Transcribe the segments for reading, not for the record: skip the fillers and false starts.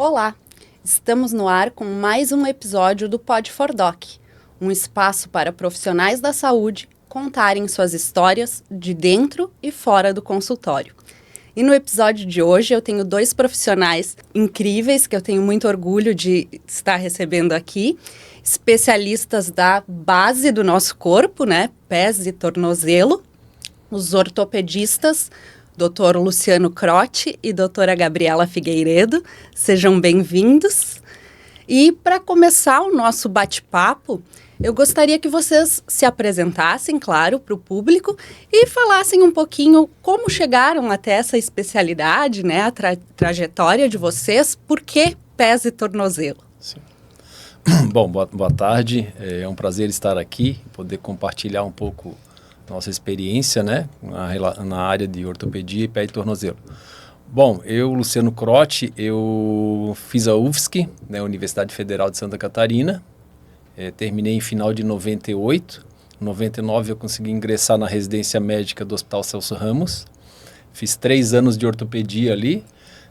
Olá, estamos no ar com mais um episódio do Pod for Doc, um espaço para profissionais da saúde contarem suas histórias de dentro e fora do consultório. E no episódio de hoje eu tenho dois profissionais incríveis que eu tenho muito orgulho de estar recebendo aqui, especialistas da base do nosso corpo, né, pés e tornozelo, os ortopedistas, Dr. Luciano Crotti e doutora Gabriela Figueiredo. Sejam bem-vindos. E para começar o nosso bate-papo, eu gostaria que vocês se apresentassem, claro, para o público e falassem um pouquinho como chegaram até essa especialidade, né, a trajetória de vocês, por que pés e tornozelo? Sim. Bom, boa tarde, é um prazer estar aqui, poder compartilhar um pouco nossa experiência, né, na área de ortopedia e pé e tornozelo. Bom, eu, Luciano Crotti, eu fiz a UFSC, né, Universidade Federal de Santa Catarina, terminei em final de 98, em 99 eu consegui ingressar na residência médica do Hospital Celso Ramos, fiz 3 anos de ortopedia ali,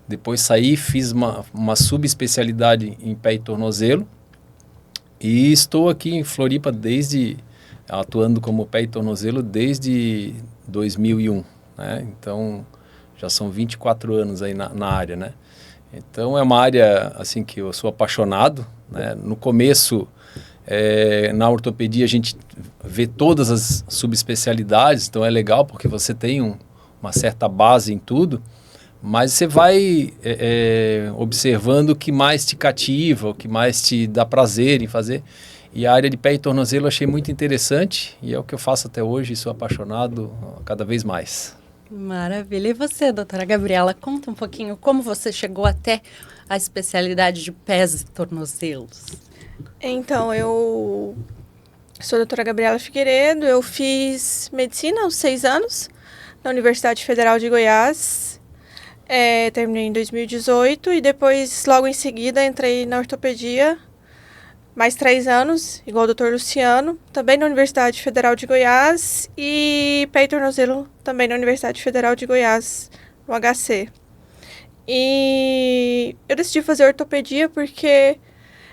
depois saí, fiz uma subespecialidade em pé e tornozelo e estou aqui em Floripa atuando como pé e tornozelo desde 2001, né? Então já são 24 anos aí na área, né? Então é uma área assim que eu sou apaixonado, né? No começo, na ortopedia a gente vê todas as subespecialidades, então é legal porque você tem uma certa base em tudo, mas você vai observando o que mais te cativa, o que mais te dá prazer em fazer. E a área de pé e tornozelo eu achei muito interessante e é o que eu faço até hoje e sou apaixonado cada vez mais. Maravilha. E você, doutora Gabriela, conta um pouquinho como você chegou até a especialidade de pés e tornozelos. Então, eu sou a doutora Gabriela Figueiredo, eu fiz medicina aos 6 anos na Universidade Federal de Goiás, terminei em 2018 e depois, logo em seguida, entrei na ortopedia, mais 3 anos, igual o doutor Luciano, também na Universidade Federal de Goiás e pé e tornozelo também na Universidade Federal de Goiás, no HC. E eu decidi fazer ortopedia porque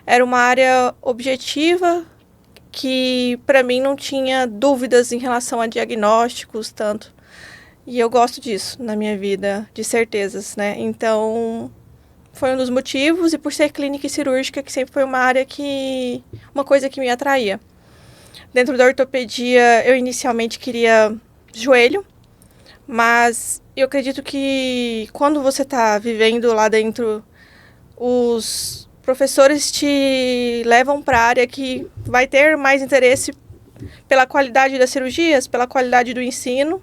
era uma área objetiva que para mim não tinha dúvidas em relação a diagnósticos tanto. E eu gosto disso na minha vida, de certezas, né? Então foi um dos motivos, e por ser clínica e cirúrgica, que sempre foi uma coisa que me atraía. Dentro da ortopedia, eu inicialmente queria joelho, mas eu acredito que quando você está vivendo lá dentro, os professores te levam para a área que vai ter mais interesse pela qualidade das cirurgias, pela qualidade do ensino,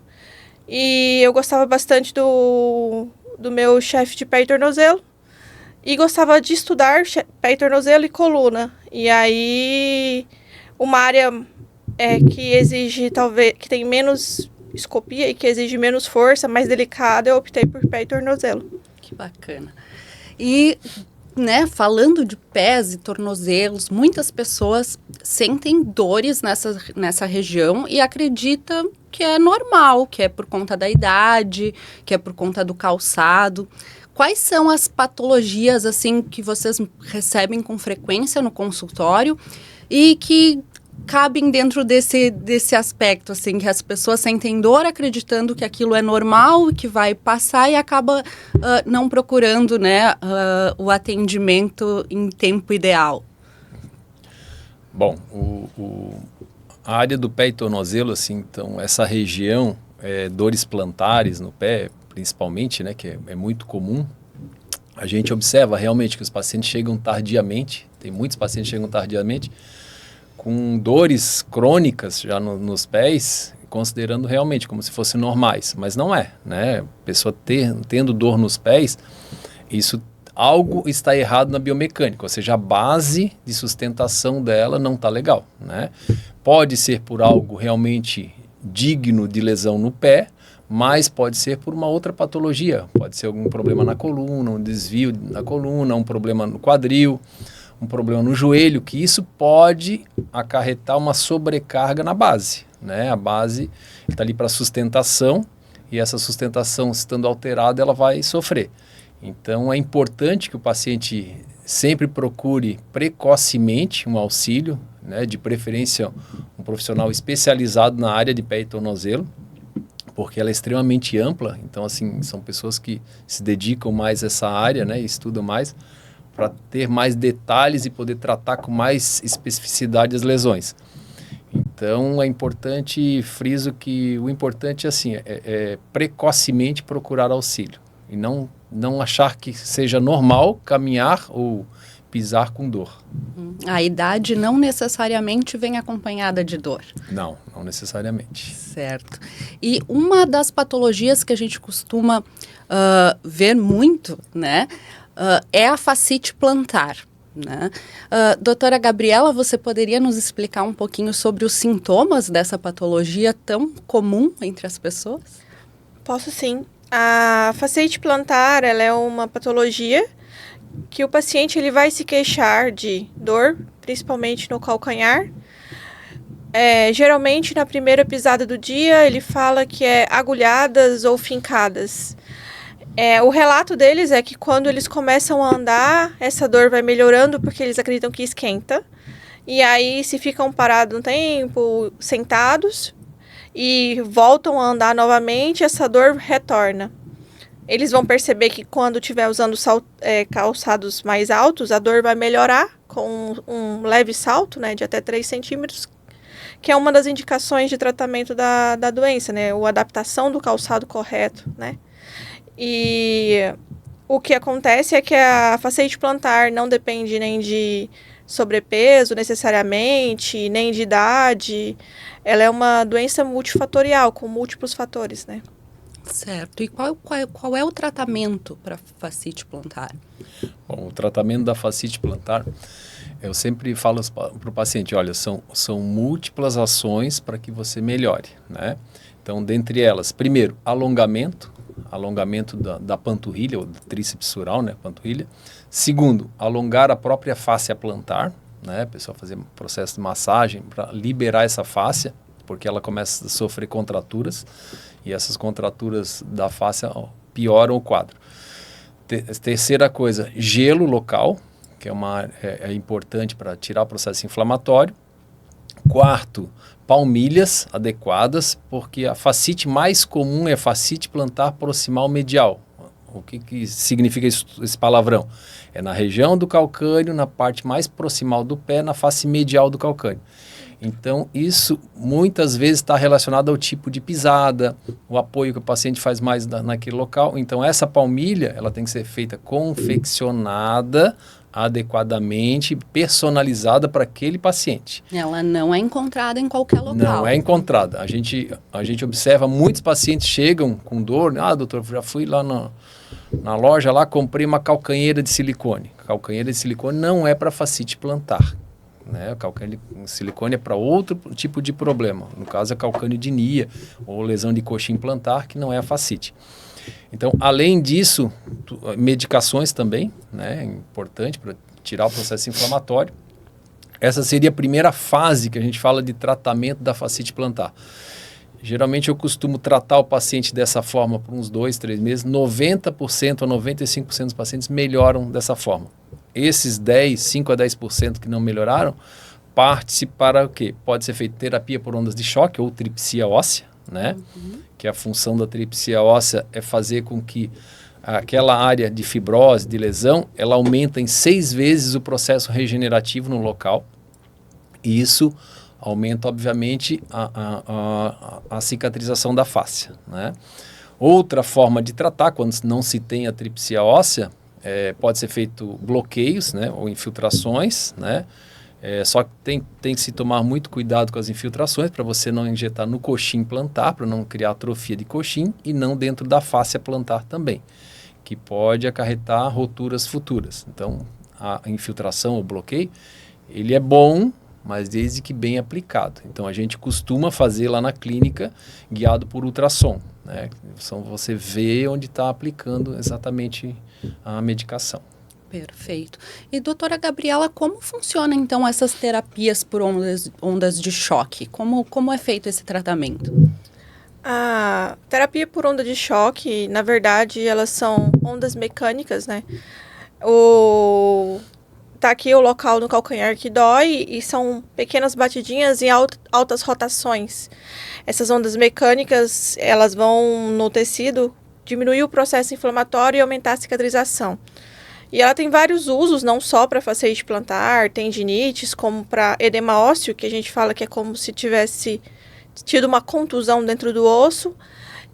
e eu gostava bastante do meu chefe de pé e tornozelo, e gostava de estudar pé e tornozelo e coluna. E aí, uma área que exige, talvez, que tem menos escopia e que exige menos força, mais delicada, eu optei por pé e tornozelo. Que bacana. E, né, falando de pés e tornozelos, muitas pessoas sentem dores nessa região e acreditam que é normal, que é por conta da idade, que é por conta do calçado. Quais são as patologias assim que vocês recebem com frequência no consultório e que cabem dentro desse aspecto, assim, que as pessoas sentem dor acreditando que aquilo é normal, que vai passar e acaba não procurando, né, o atendimento em tempo ideal? Bom, a área do pé e tornozelo, assim, então, essa região, dores plantares no pé, principalmente, né, que é muito comum, a gente observa realmente que os pacientes chegam tardiamente, tem muitos pacientes que chegam tardiamente, com dores crônicas já nos pés, considerando realmente como se fossem normais, mas não é, né? A pessoa tendo dor nos pés, algo está errado na biomecânica, ou seja, a base de sustentação dela não está legal, né? Pode ser por algo realmente digno de lesão no pé, mas pode ser por uma outra patologia, pode ser algum problema na coluna, um desvio na coluna, um problema no quadril, um problema no joelho, que isso pode acarretar uma sobrecarga na base, né? A base está ali para sustentação e essa sustentação estando alterada ela vai sofrer. Então, é importante que o paciente sempre procure precocemente um auxílio, né, de preferência um profissional especializado na área de pé e tornozelo, porque ela é extremamente ampla. Então, assim, são pessoas que se dedicam mais a essa área, né, e estudam mais, para ter mais detalhes e poder tratar com mais especificidade as lesões. Então, é importante, friso que o importante assim, é precocemente procurar auxílio e não achar que seja normal caminhar ou pisar com dor. A idade não necessariamente vem acompanhada de dor. Não necessariamente. Certo. E uma das patologias que a gente costuma ver muito, né, é a fascite plantar. Né? Doutora Gabriela, você poderia nos explicar um pouquinho sobre os sintomas dessa patologia tão comum entre as pessoas? Posso sim. A fascite plantar, ela é uma patologia que o paciente ele vai se queixar de dor, principalmente no calcanhar. Geralmente, na primeira pisada do dia, ele fala que é agulhadas ou fincadas. O relato deles é que quando eles começam a andar, essa dor vai melhorando porque eles acreditam que esquenta. E aí, se ficam parados um tempo, sentados, e voltam a andar novamente, essa dor retorna. Eles vão perceber que quando estiver usando calçados mais altos, a dor vai melhorar com um leve salto, né, de até 3 centímetros, que é uma das indicações de tratamento da doença, né, a adaptação do calçado correto, né. E o que acontece é que a fascite plantar não depende nem de sobrepeso necessariamente, nem de idade. Ela é uma doença multifatorial, com múltiplos fatores, né? Certo. E qual é o tratamento para fascite plantar? Bom, o tratamento da fascite plantar, eu sempre falo para o paciente, olha, são múltiplas ações para que você melhore, né? Então, dentre elas, primeiro, alongamento da panturrilha, ou do tríceps sural, né, panturrilha. Segundo, alongar a própria fáscia plantar, né, a pessoa fazer um processo de massagem para liberar essa fáscia, porque ela começa a sofrer contraturas, e essas contraturas da fáscia pioram o quadro. Terceira coisa, gelo local, que é importante para tirar o processo inflamatório. Quarto, palmilhas adequadas, porque a fascite mais comum é a fascite plantar proximal medial. O que significa esse palavrão? É na região do calcâneo, na parte mais proximal do pé, na face medial do calcâneo. Então, isso muitas vezes está relacionado ao tipo de pisada, o apoio que o paciente faz mais naquele local. Então, essa palmilha ela tem que ser feita confeccionada adequadamente, personalizada para aquele paciente. Ela não é encontrada em qualquer local. Não é encontrada. A gente observa, muitos pacientes chegam com dor. Ah, doutor, já fui lá na loja, lá comprei uma calcanheira de silicone. Calcanheira de silicone não é para fascite plantar. Né? A calcânio de silicone é para outro tipo de problema. No caso, é calcaneodynia ou lesão de coxa implantar, que não é a fascite. Então, além disso, medicações também, né, é importante para tirar o processo inflamatório. Essa seria a primeira fase que a gente fala de tratamento da fascite plantar. Geralmente eu costumo tratar o paciente dessa forma por uns 2, 3 meses. 90% a 95% dos pacientes melhoram dessa forma. Esses 5 a 10% que não melhoraram, parte-se para o quê? Pode ser feita terapia por ondas de choque ou tripsia óssea, né? Que a função da tripsia óssea é fazer com que aquela área de fibrose, de lesão, ela aumenta em 6 vezes o processo regenerativo no local. E isso aumenta, obviamente, a cicatrização da fáscia, né? Outra forma de tratar, quando não se tem a tripsia óssea, pode ser feito bloqueios, né, ou infiltrações, né? Só que tem que se tomar muito cuidado com as infiltrações para você não injetar no coxim plantar, para não criar atrofia de coxim, e não dentro da fáscia plantar também, que pode acarretar roturas futuras. Então, a infiltração ou bloqueio, ele é bom, mas desde que bem aplicado. Então, a gente costuma fazer lá na clínica, guiado por ultrassom, né? Então, você vê onde está aplicando exatamente a medicação. Perfeito. E, doutora Gabriela, como funciona, então, essas terapias por ondas de choque? Como é feito esse tratamento? A terapia por onda de choque, na verdade, elas são ondas mecânicas, né? Tá aqui o local no calcanhar que dói e são pequenas batidinhas em altas rotações. Essas ondas mecânicas, elas vão no tecido diminuir o processo inflamatório e aumentar a cicatrização. E ela tem vários usos, não só para fasciite plantar, tendinites, como para edema ósseo, que a gente fala que é como se tivesse tido uma contusão dentro do osso,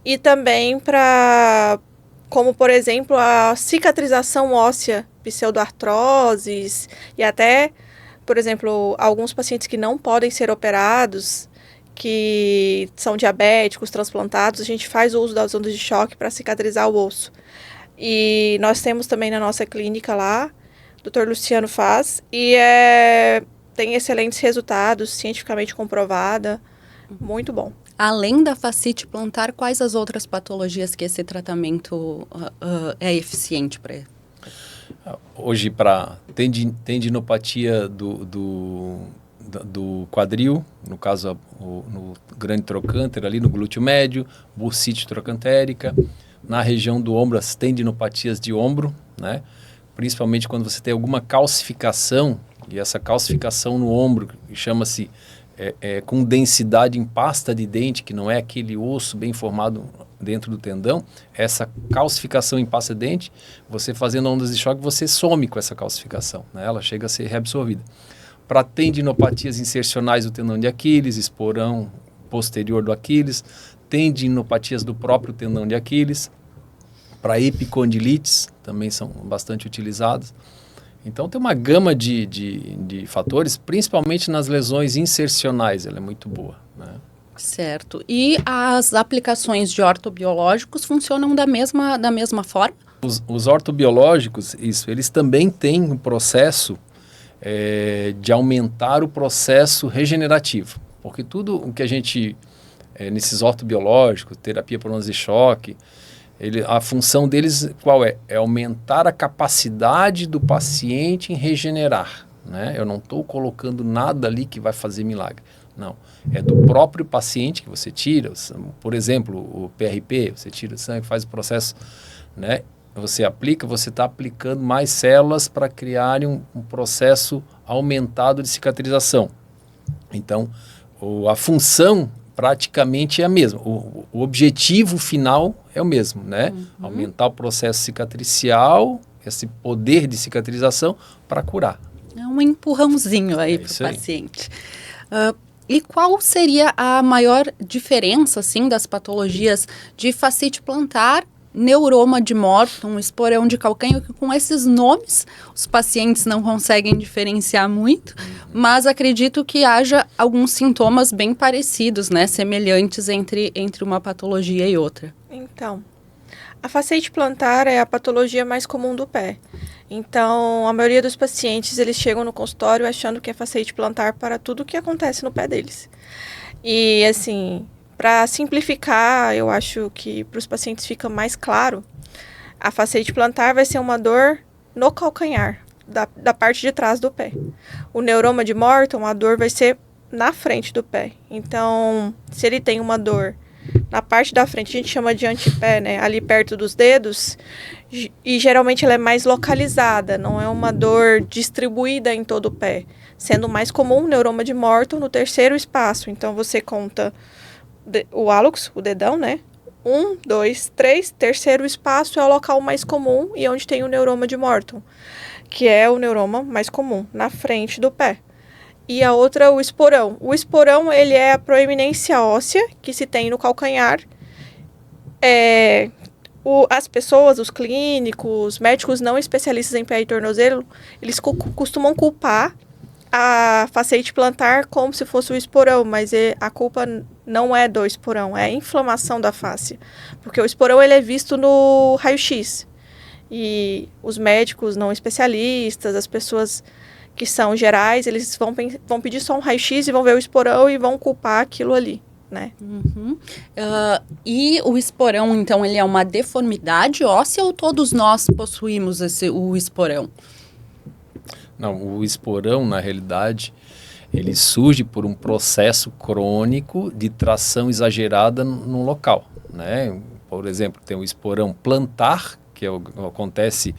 e também para, como por exemplo, a cicatrização óssea, pseudoartroses, e até, por exemplo, alguns pacientes que não podem ser operados, que são diabéticos, transplantados, a gente faz o uso das ondas de choque para cicatrizar o osso. E nós temos também na nossa clínica lá, o Dr. Luciano faz, e tem excelentes resultados, cientificamente comprovada, muito bom. Além da fascite plantar, quais as outras patologias que esse tratamento é eficiente para ele? Hoje, para tendinopatia do quadril, no caso no grande trocânter ali no glúteo médio, bursite trocantérica, na região do ombro, as tendinopatias de ombro, né? Principalmente quando você tem alguma calcificação, e essa calcificação no ombro chama-se com densidade em pasta de dente, que não é aquele osso bem formado dentro do tendão, essa calcificação em pasta de dente, você fazendo ondas de choque, você some com essa calcificação, né? Ela chega a ser reabsorvida. Para tendinopatias insercionais do tendão de Aquiles, esporão posterior do Aquiles, tendinopatias do próprio tendão de Aquiles, para epicondilites, também são bastante utilizados. Então tem uma gama de fatores, principalmente nas lesões insercionais, ela é muito boa, né? Certo. E as aplicações de ortobiológicos funcionam da mesma forma? Os ortobiológicos, eles também têm um processo de aumentar o processo regenerativo, porque tudo o que a gente, nesses ortobiológicos, terapia por ondas de choque, a função deles qual é? É aumentar a capacidade do paciente em regenerar, né? Eu não estou colocando nada ali que vai fazer milagre. Não. É do próprio paciente que você tira, por exemplo, o PRP, você tira o sangue, faz o processo, né? Você está aplicando mais células para criarem um processo aumentado de cicatrização. Então, a função praticamente é a mesma. O objetivo final é o mesmo, né? Uhum. Aumentar o processo cicatricial, esse poder de cicatrização para curar. É um empurrãozinho aí para o paciente. E qual seria a maior diferença, assim, das patologias de fascite plantar, neuroma de Morton, esporão de calcanhar, que com esses nomes os pacientes não conseguem diferenciar muito, mas acredito que haja alguns sintomas bem parecidos, né, semelhantes entre uma patologia e outra. Então, a fascite plantar é a patologia mais comum do pé. Então, a maioria dos pacientes, eles chegam no consultório achando que é fascite plantar para tudo o que acontece no pé deles. E, assim, para simplificar, eu acho que para os pacientes fica mais claro, a fascite plantar vai ser uma dor no calcanhar, da parte de trás do pé. O neuroma de Morton, a dor vai ser na frente do pé. Então, se ele tem uma dor na parte da frente, a gente chama de antepé, né? Ali perto dos dedos, e geralmente ela é mais localizada, não é uma dor distribuída em todo o pé, sendo mais comum o neuroma de Morton no terceiro espaço. Então, você conta o hálux, o dedão, né? 1, 2, 3, terceiro espaço é o local mais comum e onde tem o neuroma de Morton, que é o neuroma mais comum, na frente do pé. E a outra, o esporão. O esporão, ele é a proeminência óssea que se tem no calcanhar. As pessoas, os clínicos, médicos não especialistas em pé e tornozelo, eles costumam culpar a fascite plantar como se fosse o esporão, mas a culpa não é do esporão, é a inflamação da face. Porque o esporão, ele é visto no raio-x. E os médicos não especialistas, as pessoas que são gerais, eles vão pedir só um raio-x e vão ver o esporão e vão culpar aquilo ali, né? Uhum. E o esporão, então, ele é uma deformidade óssea ou todos nós possuímos o esporão? Não, o esporão, na realidade, ele surge por um processo crônico de tração exagerada no local, né? Por exemplo, tem o esporão plantar, que acontece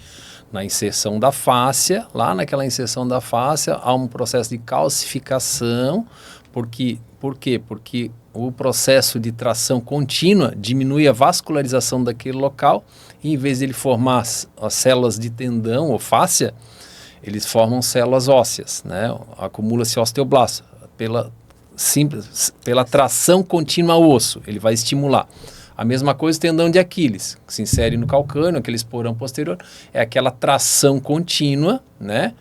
na inserção da fáscia. Lá naquela inserção da fáscia há um processo de calcificação. Por quê? Porque o processo de tração contínua diminui a vascularização daquele local e, em vez de ele formar as células de tendão ou fáscia, eles formam células ósseas, né? Acumula-se osteoblasto pela tração contínua ao osso, ele vai estimular. A mesma coisa o tendão de Aquiles, que se insere no calcâneo, aquele esporão posterior, é aquela tração contínua, né?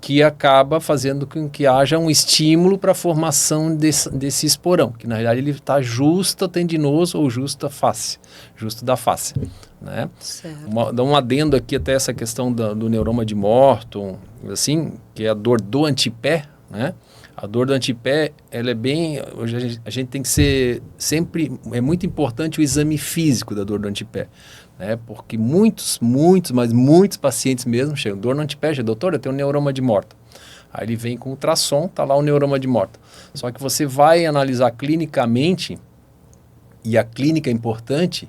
Que acaba fazendo com que haja um estímulo para a formação desse esporão, que na realidade ele está justo tendinoso ou justo da face, né? Dá um adendo aqui até essa questão do neuroma de Morton, assim, que é a dor do antepé, né? A dor do antepé, ela é bem... Hoje a gente tem que ser sempre... É muito importante o exame físico da dor do antepé, né? Porque muitos pacientes mesmo chegam, dor no antepé, doutor, eu tenho um neuroma de Morton. Aí ele vem com ultrassom, tá lá o neuroma de Morton. Só que você vai analisar clinicamente, e a clínica é importante,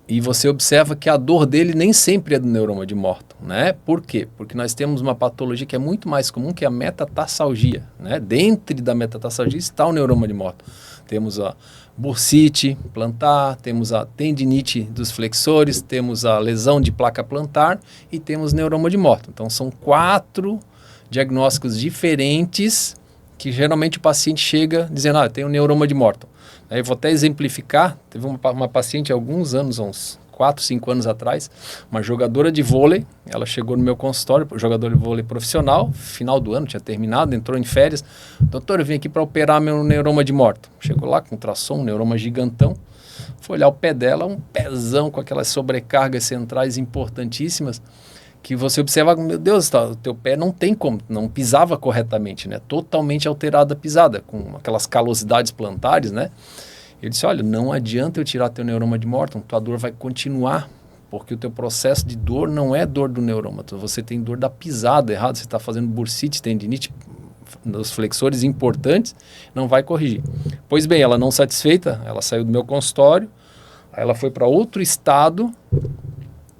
e você observa que a dor dele nem sempre é do neuroma de Morton, né? Por quê? Porque nós temos uma patologia que é muito mais comum, que é a metatarsalgia, né? Dentro da metatarsalgia está o neuroma de Morton. Temos a bursite plantar, temos a tendinite dos flexores, temos a lesão de placa plantar e temos neuroma de Morton. Então são 4 diagnósticos diferentes que geralmente o paciente chega dizendo, eu tenho neuroma de Morton. Aí eu vou até exemplificar, teve uma paciente há alguns anos, uns 4, 5 anos atrás, uma jogadora de vôlei, ela chegou no meu consultório, jogadora de vôlei profissional, final do ano, tinha terminado, entrou em férias, doutor, eu vim aqui para operar meu neuroma de Morton. Chegou lá com ultrassom, um neuroma gigantão, foi olhar o pé dela, um pezão com aquelas sobrecargas centrais importantíssimas, que você observa, meu Deus, o teu pé não tem como, não pisava corretamente, né? Totalmente alterada a pisada, com aquelas calosidades plantares, né? Ele disse, olha, não adianta eu tirar teu neuroma de Morton, tua dor vai continuar, porque o teu processo de dor não é dor do neuroma, você tem dor da pisada errada, você está fazendo bursite, tendinite, nos flexores importantes, não vai corrigir. Pois bem, ela não satisfeita, ela saiu do meu consultório, aí ela foi para outro estado.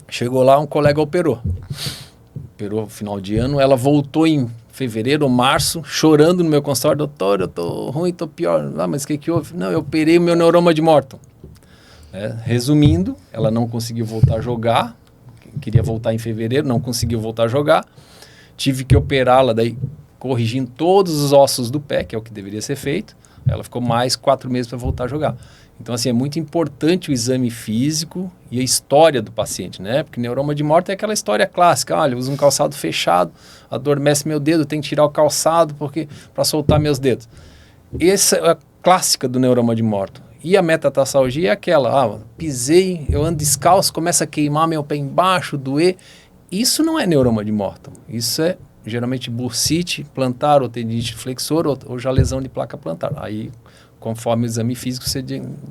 Chegou lá, um colega operou no final de ano, ela voltou em fevereiro ou março, chorando no meu consultório, doutor, eu tô ruim, tô pior. Mas o que houve? Não, eu operei o meu neuroma de Morton. Resumindo, ela não conseguiu voltar a jogar, queria voltar em fevereiro, não conseguiu voltar a jogar, tive que operá-la, daí corrigindo todos os ossos do pé, que é o que deveria ser feito, ela ficou mais 4 meses para voltar a jogar. Então, assim, é muito importante o exame físico e a história do paciente, né? Porque neuroma de Morton é aquela história clássica. Olha, eu uso um calçado fechado, adormece meu dedo, eu tenho que tirar o calçado para soltar meus dedos. Essa é a clássica do neuroma de Morton. E a metatarsalgia é aquela, pisei, eu ando descalço, começa a queimar meu pé embaixo, doer. Isso não é neuroma de Morton. Isso é geralmente bursite plantar ou tendinite flexor ou já lesão de placa plantar. Aí, conforme o exame físico, você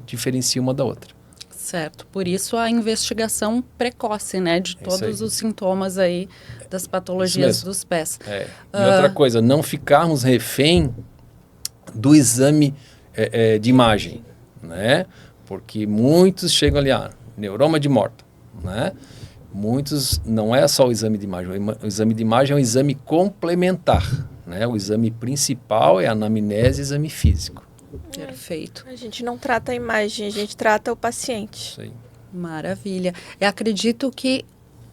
diferencia uma da outra. Certo. Por isso a investigação precoce, né? De todos os sintomas aí das patologias dos pés. E outra coisa, não ficarmos refém do exame de imagem, né? Porque muitos chegam ali, neuroma de Morton, né? Muitos, não é só o exame de imagem. O exame de imagem é um exame complementar, né? O exame principal é a anamnese e exame físico. Perfeito. A gente não trata a imagem, a gente trata o paciente. Isso aí. Maravilha. Eu acredito que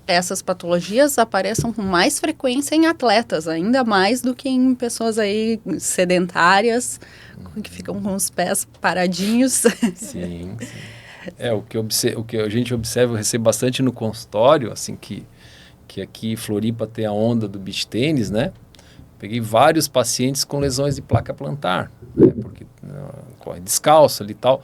essas patologias apareçam com mais frequência em atletas, ainda mais do que em pessoas aí sedentárias, que ficam com os pés paradinhos. Sim. O que a gente observa, eu recebo bastante no consultório, assim, que aqui em Floripa tem a onda do beach tênis, né? Peguei vários pacientes com lesões de placa plantar, né? Porque corre descalço ali e tal.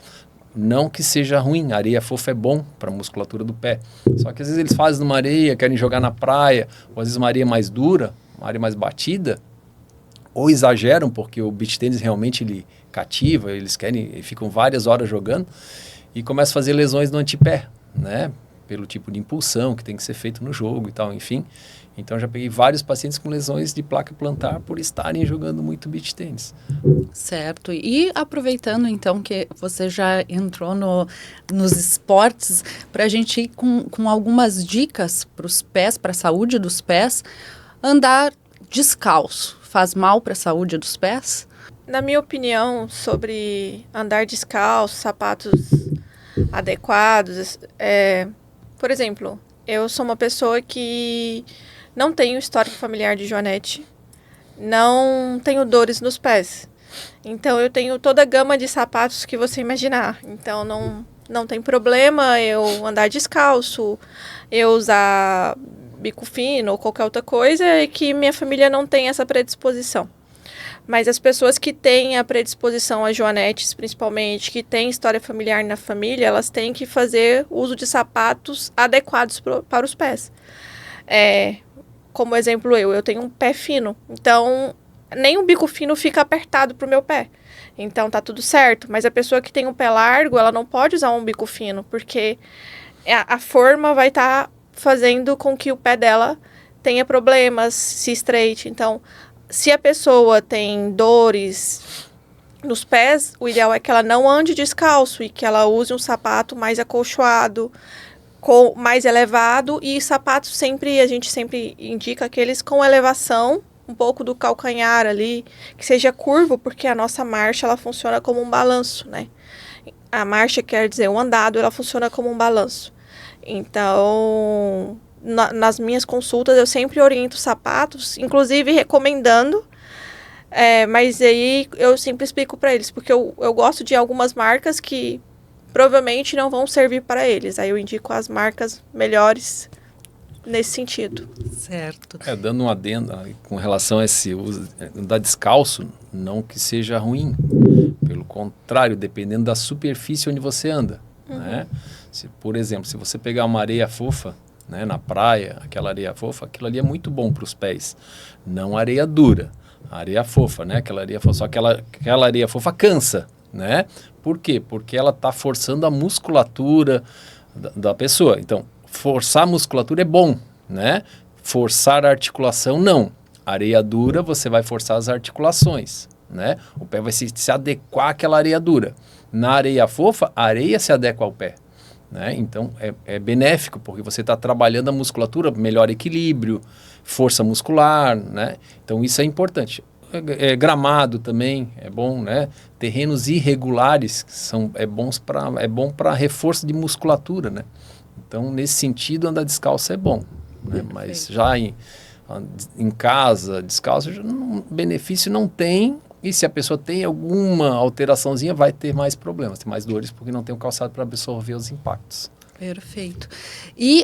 Não que seja ruim, areia fofa é bom para a musculatura do pé. Só que às vezes eles fazem numa areia, querem jogar na praia, ou às vezes uma areia mais dura, uma areia mais batida, ou exageram, porque o beach tênis realmente ele cativa, eles ficam várias horas jogando, e começam a fazer lesões no antepé, né? pelo tipo de impulsão que tem que ser feito no jogo e tal, enfim. Então, já peguei vários pacientes com lesões de placa plantar por estarem jogando muito beach tênis. Certo. E aproveitando, então, que você já entrou nos esportes, para a gente ir com algumas dicas para os pés, para a saúde dos pés, andar descalço faz mal para a saúde dos pés? Na minha opinião, sobre andar descalço, sapatos adequados, por exemplo, eu sou uma pessoa que não tenho histórico familiar de joanete, não tenho dores nos pés. Então, eu tenho toda a gama de sapatos que você imaginar. Então, não tem problema eu andar descalço, eu usar bico fino ou qualquer outra coisa, e que minha família não tem essa predisposição. Mas as pessoas que têm a predisposição a joanetes, principalmente, que têm história familiar na família, elas têm que fazer uso de sapatos adequados para os pés. Como exemplo, eu tenho um pé fino, então nem um bico fino fica apertado pro meu pé. Então tá tudo certo, mas a pessoa que tem um pé largo, ela não pode usar um bico fino, porque a forma vai estar fazendo com que o pé dela tenha problemas, se estreite. Então, se a pessoa tem dores nos pés, o ideal é que ela não ande descalço e que ela use um sapato mais acolchoado, mais elevado, e sapatos a gente sempre indica aqueles com elevação, um pouco do calcanhar ali, que seja curvo, porque a nossa marcha, ela funciona como um balanço, né? A marcha quer dizer, o andado, ela funciona como um balanço. Então, nas minhas consultas, eu sempre oriento sapatos, inclusive recomendando, mas aí eu sempre explico para eles, porque eu gosto de algumas marcas que provavelmente não vão servir para eles. Aí eu indico as marcas melhores nesse sentido. Certo. Dando um adendo com relação a esse uso, andar descalço, não que seja ruim. Pelo contrário, dependendo da superfície onde você anda. Né? Por exemplo, se você pegar uma areia fofa, né, na praia, aquela areia fofa, aquilo ali é muito bom para os pés. Não areia dura, areia fofa, né? Aquela areia fofa, só que aquela areia fofa cansa. Né? Por quê? Porque ela está forçando a musculatura da pessoa. Então, forçar a musculatura é bom, né? Forçar a articulação, não. Areia dura, você vai forçar as articulações, né? O pé vai se adequar àquela areia dura. Na areia fofa, a areia se adequa ao pé, né? Então, é benéfico, porque você está trabalhando a musculatura, melhor equilíbrio, força muscular, né? Então, isso é importante. Gramado também é bom, né? Terrenos irregulares é bom para reforço de musculatura, né? Então, nesse sentido, andar descalço é bom, né? Mas já em casa, descalço, benefício não tem. E se a pessoa tem alguma alteraçãozinha, vai ter mais problemas, ter mais dores, porque não tem o calçado para absorver os impactos. Perfeito. E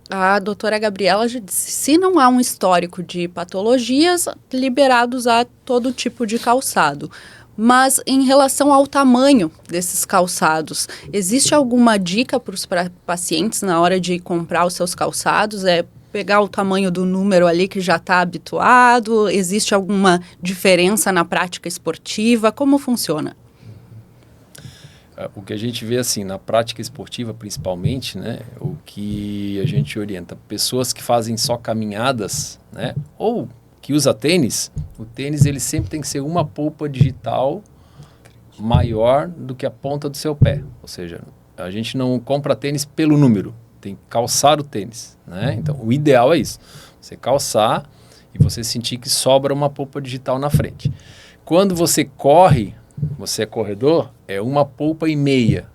a doutora Gabriela já disse, se não há um histórico de patologias, liberados a todo tipo de calçado. Mas em relação ao tamanho desses calçados, existe alguma dica para os pacientes na hora de comprar os seus calçados? Pegar o tamanho do número ali que já está habituado? Existe alguma diferença na prática esportiva? Como funciona? O que a gente vê assim, na prática esportiva principalmente, né, o que a gente orienta, pessoas que fazem só caminhadas, né, ou que usa tênis, o tênis ele sempre tem que ser uma polpa digital maior do que a ponta do seu pé. Ou seja, a gente não compra tênis pelo número, tem que calçar o tênis, né? Então, o ideal é isso, você calçar e você sentir que sobra uma polpa digital na frente. Quando você corre, você é corredor, é uma polpa e meia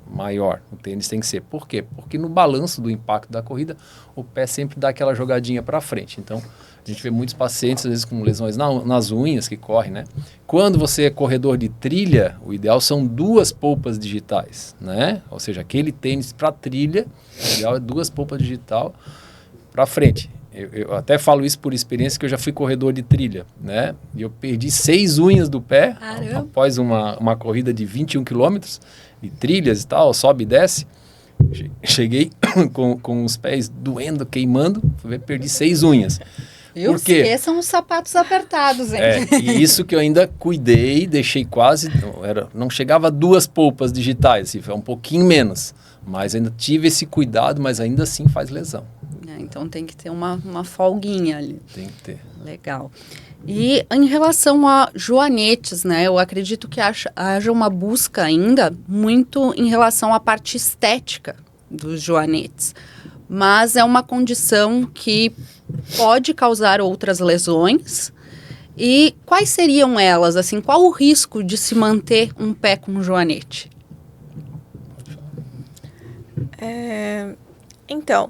maior. O tênis tem que ser. Por quê? Porque no balanço do impacto da corrida, o pé sempre dá aquela jogadinha para frente. Então, a gente vê muitos pacientes, às vezes, com lesões nas unhas que correm, né? Quando você é corredor de trilha, o ideal são 2 polpas digitais, né? Ou seja, aquele tênis para trilha, o ideal é 2 polpas digital para frente. Eu até falo isso por experiência, que eu já fui corredor de trilha, né? E eu perdi 6 unhas do pé. Caramba. Após uma corrida de 21 quilômetros, de trilhas e tal, sobe e desce. Cheguei com os pés doendo, queimando, perdi 6 unhas. Por quê? Esqueçam os sapatos apertados, hein? E isso que eu ainda cuidei, deixei quase, não chegava a 2 polpas digitais, assim, foi um pouquinho menos. Mas ainda tive esse cuidado, mas ainda assim faz lesão. Então tem que ter uma folguinha ali. Tem que ter. Legal. E em relação a joanetes, né? Eu acredito que haja uma busca ainda muito em relação à parte estética dos joanetes. Mas é uma condição que pode causar outras lesões. E quais seriam elas? Assim, qual o risco de se manter um pé com joanete? Então,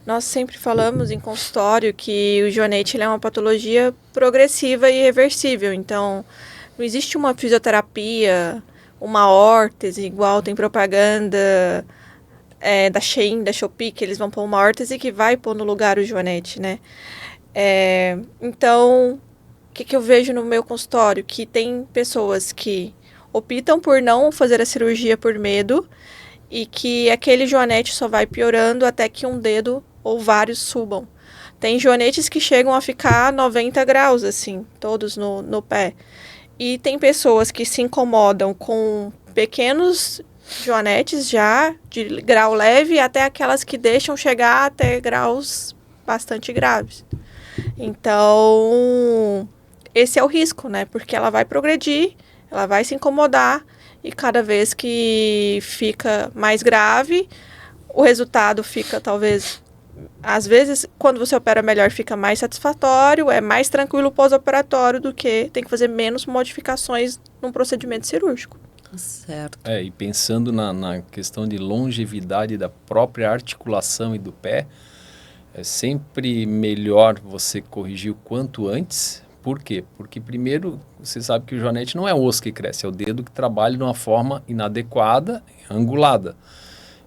nós sempre falamos em consultório que o joanete ele é uma patologia progressiva e reversível. Então, não existe uma fisioterapia, uma órtese, igual tem propaganda da Shein, da Shopee, que eles vão pôr uma órtese que vai pôr no lugar o joanete, né? Então, o que eu vejo no meu consultório? Que tem pessoas que optam por não fazer a cirurgia por medo e que aquele joanete só vai piorando até que um dedo ou vários subam. Tem joanetes que chegam a ficar 90 graus, assim, todos no pé. E tem pessoas que se incomodam com pequenos joanetes já, de grau leve, até aquelas que deixam chegar até graus bastante graves. Então, esse é o risco, né? Porque ela vai progredir, ela vai se incomodar e cada vez que fica mais grave, o resultado fica talvez, às vezes, quando você opera melhor, fica mais satisfatório, é mais tranquilo pós-operatório do que tem que fazer menos modificações num procedimento cirúrgico. Certo. E pensando na questão de longevidade da própria articulação e do pé, é sempre melhor você corrigir o quanto antes. Por quê? Porque primeiro, você sabe que o joanete não é o osso que cresce, é o dedo que trabalha de uma forma inadequada, angulada.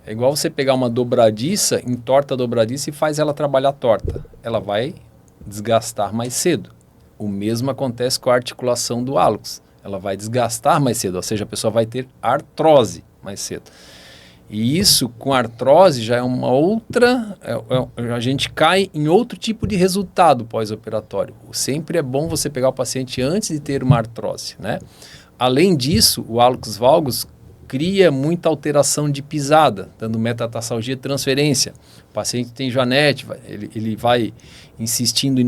É igual você pegar uma dobradiça, entorta a dobradiça e faz ela trabalhar torta. Ela vai desgastar mais cedo. O mesmo acontece com a articulação do hálux. Ela vai desgastar mais cedo, ou seja, a pessoa vai ter artrose mais cedo. E isso, com artrose, já é uma outra... a gente cai em outro tipo de resultado pós-operatório. Sempre é bom você pegar o paciente antes de ter uma artrose, né? Além disso, o hálux valgus cria muita alteração de pisada, dando metatarsalgia e transferência. O paciente tem joanete, ele vai insistindo em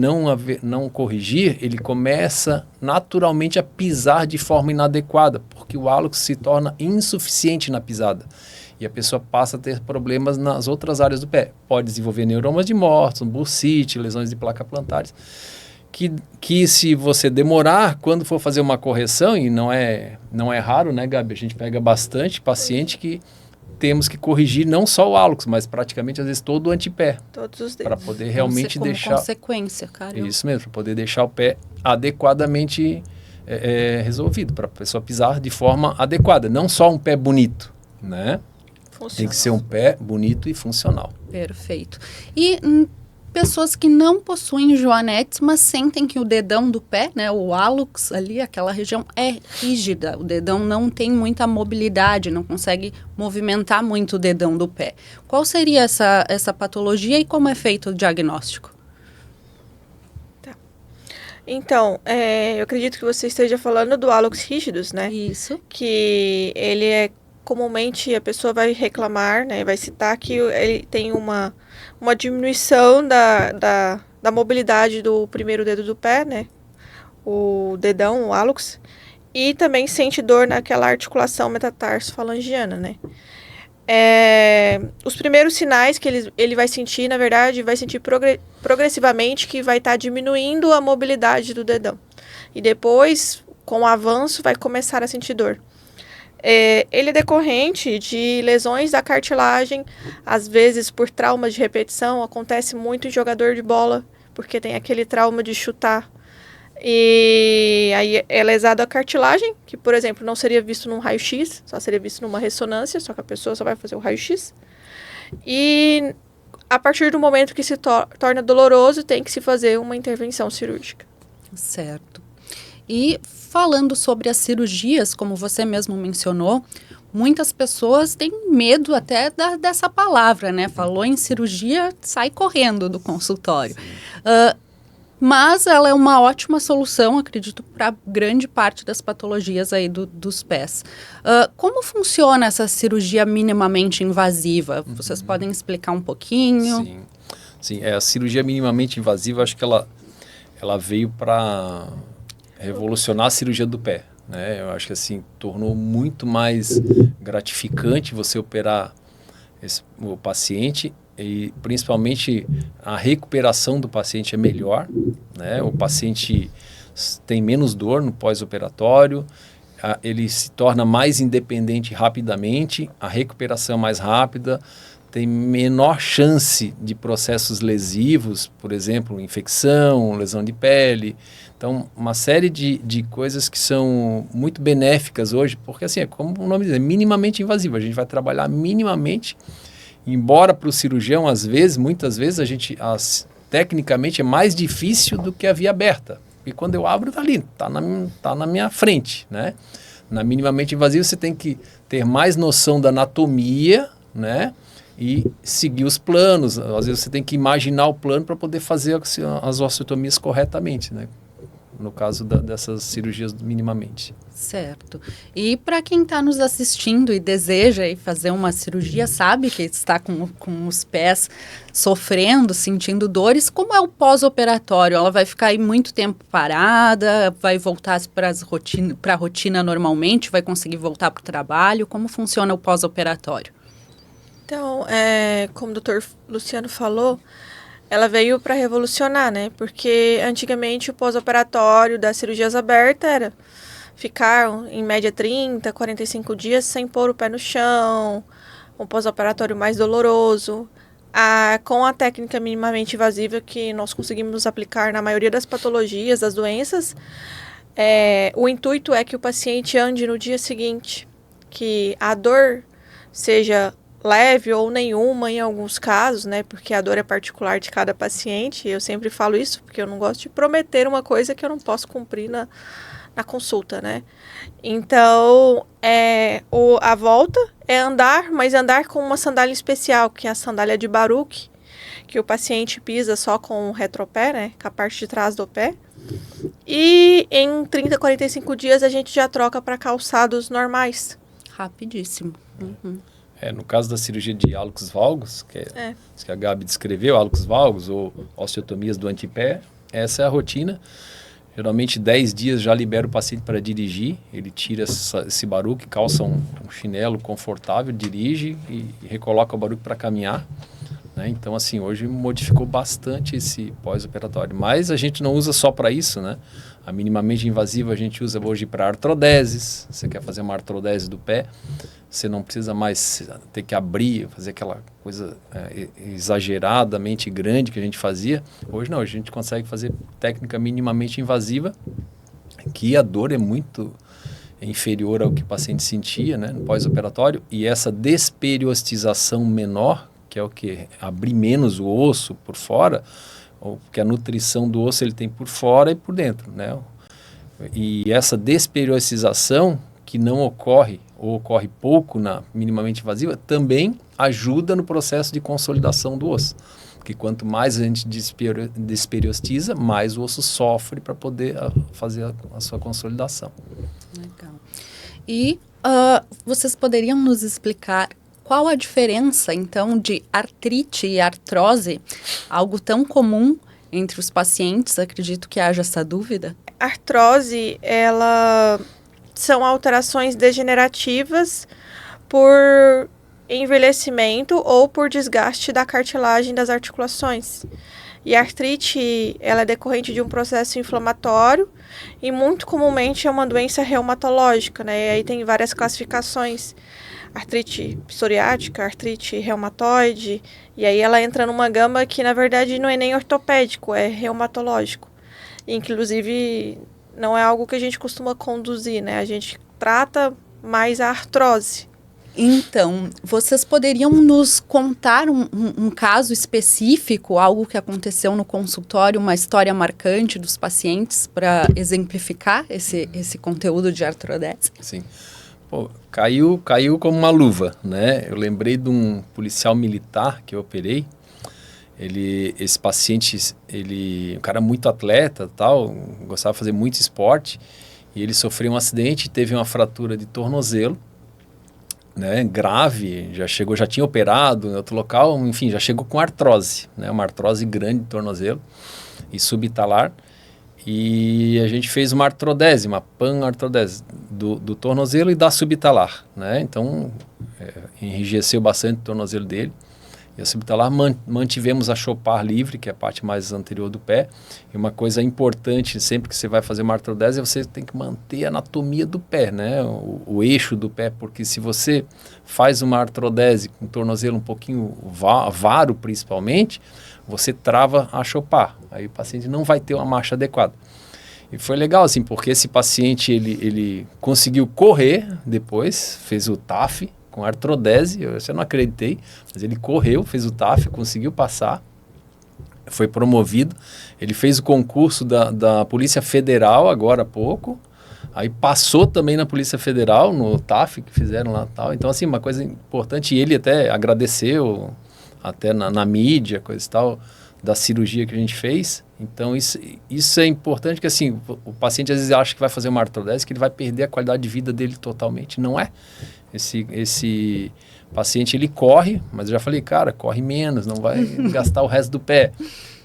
não corrigir, ele começa naturalmente a pisar de forma inadequada, porque o hálux se torna insuficiente na pisada. E a pessoa passa a ter problemas nas outras áreas do pé. Pode desenvolver neuromas de Morton, bursite, lesões de placa plantares. Que se você demorar, quando for fazer uma correção, e não é raro, né, Gabi? A gente pega bastante paciente que temos que corrigir não só o hálux, mas praticamente às vezes todo o antepé. Todos os dedos. Para poder realmente como deixar... consequência, cara. Isso mesmo, para poder deixar o pé adequadamente resolvido, para a pessoa pisar de forma adequada. Não só um pé bonito, né? Tem que ser um pé bonito e funcional. Perfeito. E pessoas que não possuem joanetes, mas sentem que o dedão do pé, né, o hálux ali, aquela região é rígida. O dedão não tem muita mobilidade, não consegue movimentar muito o dedão do pé. Qual seria essa patologia e como é feito o diagnóstico? Tá. Então, eu acredito que você esteja falando do hálux rígidos, né? Isso. Que ele é comumente a pessoa vai reclamar, né, vai citar que ele tem uma diminuição da mobilidade do primeiro dedo do pé, né, o dedão, o hálux, e também sente dor naquela articulação metatarso-falangiana, né. Os primeiros sinais que ele vai sentir, na verdade, vai sentir progressivamente que vai estar diminuindo a mobilidade do dedão. E depois, com o avanço, vai começar a sentir dor. Ele é decorrente de lesões da cartilagem, às vezes por trauma de repetição, acontece muito em jogador de bola, porque tem aquele trauma de chutar. E aí é lesado a cartilagem, que, por exemplo, não seria visto num raio-x, só seria visto numa ressonância, só que a pessoa só vai fazer o raio-x. E a partir do momento que se torna doloroso, tem que se fazer uma intervenção cirúrgica. Certo. E falando sobre as cirurgias, como você mesmo mencionou, muitas pessoas têm medo até dessa palavra, né? Falou em cirurgia, sai correndo do consultório. Mas ela é uma ótima solução, acredito, para grande parte das patologias aí dos pés. Como funciona essa cirurgia minimamente invasiva? Vocês podem explicar um pouquinho? Sim, a cirurgia minimamente invasiva, acho que ela veio para revolucionar a cirurgia do pé, né? Eu acho que assim, tornou muito mais gratificante você operar o paciente e principalmente a recuperação do paciente é melhor, né? O paciente tem menos dor no pós-operatório, ele se torna mais independente rapidamente, a recuperação é mais rápida, tem menor chance de processos lesivos, por exemplo, infecção, lesão de pele. Então, uma série de coisas que são muito benéficas hoje, porque assim, como o nome diz, é minimamente invasivo. A gente vai trabalhar minimamente, embora para o cirurgião, muitas vezes, tecnicamente é mais difícil do que a via aberta. E quando eu abro, está ali, tá na minha frente, né? Na minimamente invasiva, você tem que ter mais noção da anatomia, né? E seguir os planos. Às vezes você tem que imaginar o plano para poder fazer as osteotomias corretamente, né? No caso dessas cirurgias minimamente. Certo. E para quem está nos assistindo e deseja ir fazer uma cirurgia, sabe que está com os pés sofrendo, sentindo dores, como é o pós-operatório? Ela vai ficar aí muito tempo parada, vai voltar para a rotina normalmente, vai conseguir voltar para o trabalho? Como funciona o pós-operatório? Então, como o doutor Luciano falou, ela veio para revolucionar, né? Porque antigamente o pós-operatório das cirurgias abertas era ficar em média 30, 45 dias sem pôr o pé no chão, um pós-operatório mais doloroso. Com a técnica minimamente invasiva que nós conseguimos aplicar na maioria das patologias, das doenças, o intuito é que o paciente ande no dia seguinte, que a dor seja leve ou nenhuma em alguns casos, né? Porque a dor é particular de cada paciente. Eu sempre falo isso porque eu não gosto de prometer uma coisa que eu não posso cumprir na consulta, né? Então, a volta é andar, mas andar com uma sandália especial, que é a sandália de Baruch, que o paciente pisa só com o retropé, né? Com a parte de trás do pé. E em 30, 45 dias a gente já troca para calçados normais. Rapidíssimo. Uhum. No caso da cirurgia de hálux valgus, que a Gabi descreveu, hálux valgus ou osteotomias do antepé, essa é a rotina. Geralmente 10 dias já libera o paciente para dirigir, ele tira esse baruque, calça um chinelo confortável, dirige e recoloca o baruque para caminhar. Né? Então, assim, hoje modificou bastante esse pós-operatório, mas a gente não usa só para isso, né? A minimamente invasiva a gente usa hoje para artrodeses. Você quer fazer uma artrodese do pé, você não precisa mais ter que abrir, fazer aquela coisa exageradamente grande que a gente fazia. Hoje não, a gente consegue fazer técnica minimamente invasiva, que a dor é muito inferior ao que o paciente sentia, né, no pós-operatório, e essa desperiostização menor, que é o que? Abrir menos o osso por fora, porque a nutrição do osso ele tem por fora e por dentro, né? E essa desperiodização que não ocorre ou ocorre pouco na minimamente invasiva, também ajuda no processo de consolidação do osso. Porque quanto mais a gente desperiostiza, mais o osso sofre para poder fazer a sua consolidação. Legal. E vocês poderiam nos explicar qual a diferença, então, de artrite e artrose, algo tão comum entre os pacientes? Acredito que haja essa dúvida. Artrose, ela são alterações degenerativas por envelhecimento ou por desgaste da cartilagem das articulações. E a artrite, ela é decorrente de um processo inflamatório e muito comumente é uma doença reumatológica, né? E aí tem várias classificações. Artrite psoriática, artrite reumatoide, e aí ela entra numa gama que na verdade não é nem ortopédico, é reumatológico. E, inclusive, não é algo que a gente costuma conduzir, né? A gente trata mais a artrose. Então, vocês poderiam nos contar um caso específico, algo que aconteceu no consultório, uma história marcante dos pacientes para exemplificar esse conteúdo de artrodese? Sim. Pô, caiu como uma luva, né? Eu lembrei de um policial militar que eu operei. Esse paciente, um cara muito atleta, tal, gostava de fazer muito esporte, e ele sofreu um acidente, teve uma fratura de tornozelo, né, grave, já tinha operado em outro local, enfim, já chegou com artrose, né, uma artrose grande de tornozelo e subtalar, e a gente fez uma artrodese, uma panartrodese do tornozelo e da subtalar, né, então enrijeceu bastante o tornozelo dele. E a subtalar mantivemos a chopar livre, que é a parte mais anterior do pé. E uma coisa importante, sempre que você vai fazer uma artrodese, você tem que manter a anatomia do pé, né? O eixo do pé, porque se você faz uma artrodese com o tornozelo um pouquinho varo, principalmente, você trava a chopar. Aí o paciente não vai ter uma marcha adequada. E foi legal, assim, porque esse paciente, ele conseguiu correr depois, fez o TAF, com artrodese, eu não acreditei, mas ele correu, fez o TAF, conseguiu passar, foi promovido, ele fez o concurso da Polícia Federal agora há pouco, aí passou também na Polícia Federal, no TAF que fizeram lá e tal, então assim, uma coisa importante, e ele até agradeceu, até na mídia, coisa e tal, da cirurgia que a gente fez, então isso é importante, porque assim, o paciente às vezes acha que vai fazer uma artrodese, que ele vai perder a qualidade de vida dele totalmente, não é. Esse paciente, ele corre, mas eu já falei, cara, corre menos, não vai gastar o resto do pé,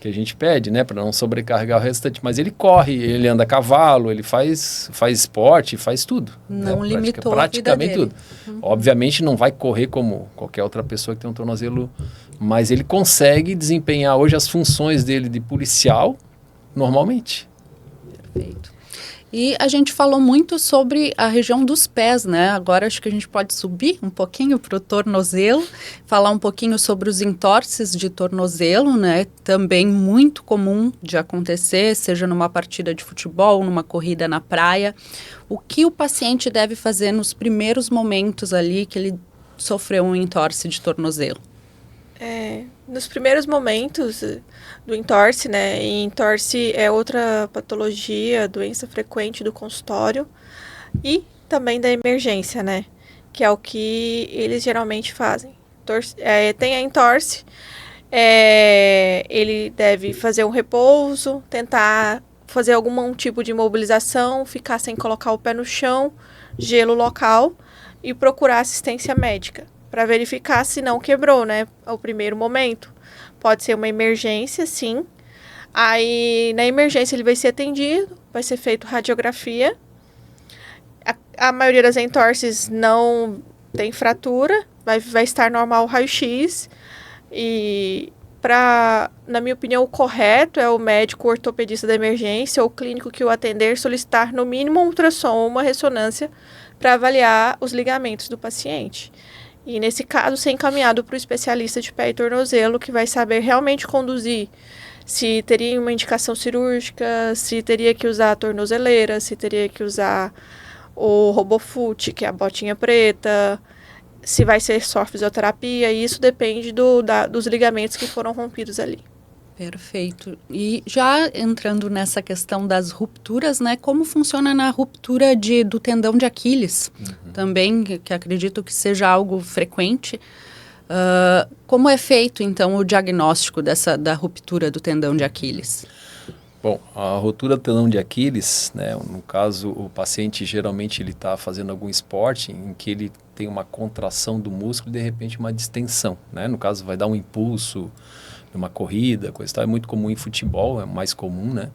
que a gente pede, né, para não sobrecarregar o restante, mas ele corre, ele anda a cavalo, ele faz esporte, faz tudo. Não, né? Limitou praticamente a vida dele. Tudo. Obviamente não vai correr como qualquer outra pessoa que tem um tornozelo, mas ele consegue desempenhar hoje as funções dele de policial normalmente. Perfeito. E a gente falou muito sobre a região dos pés, né? Agora acho que a gente pode subir um pouquinho para o tornozelo, falar um pouquinho sobre os entorses de tornozelo, né? Também muito comum de acontecer, seja numa partida de futebol, numa corrida na praia. O que o paciente deve fazer nos primeiros momentos ali que ele sofreu um entorse de tornozelo? Nos primeiros momentos do entorse, né? E entorse é outra patologia, doença frequente do consultório e também da emergência, né? Que é o que eles geralmente fazem. Tem a entorse, ele deve fazer um repouso, tentar fazer algum tipo de imobilização, ficar sem colocar o pé no chão, gelo local e procurar assistência médica para verificar se não quebrou, né? Ao primeiro momento. Pode ser uma emergência, sim. Aí, na emergência, ele vai ser atendido, vai ser feito radiografia. A maioria das entorses não tem fratura, vai estar normal o raio-x. E, na minha opinião, o correto é o médico ortopedista da emergência ou o clínico que o atender solicitar, no mínimo, um ultrassom ou uma ressonância para avaliar os ligamentos do paciente. E, nesse caso, ser encaminhado para o especialista de pé e tornozelo, que vai saber realmente conduzir se teria uma indicação cirúrgica, se teria que usar a tornozeleira, se teria que usar o RoboFoot, que é a botinha preta, se vai ser só fisioterapia, e isso depende dos ligamentos que foram rompidos ali. Perfeito. E já entrando nessa questão das rupturas, né? Como funciona na ruptura do tendão de Aquiles? Também, que acredito que seja algo frequente. Como é feito, então, o diagnóstico da ruptura do tendão de Aquiles? Bom, a ruptura do tendão de Aquiles, né? No caso, o paciente geralmente ele está fazendo algum esporte em que ele tem uma contração do músculo e, de repente, uma distensão, né? No caso, vai dar um impulso numa corrida, coisa e tal, é muito comum em futebol, é mais comum, né?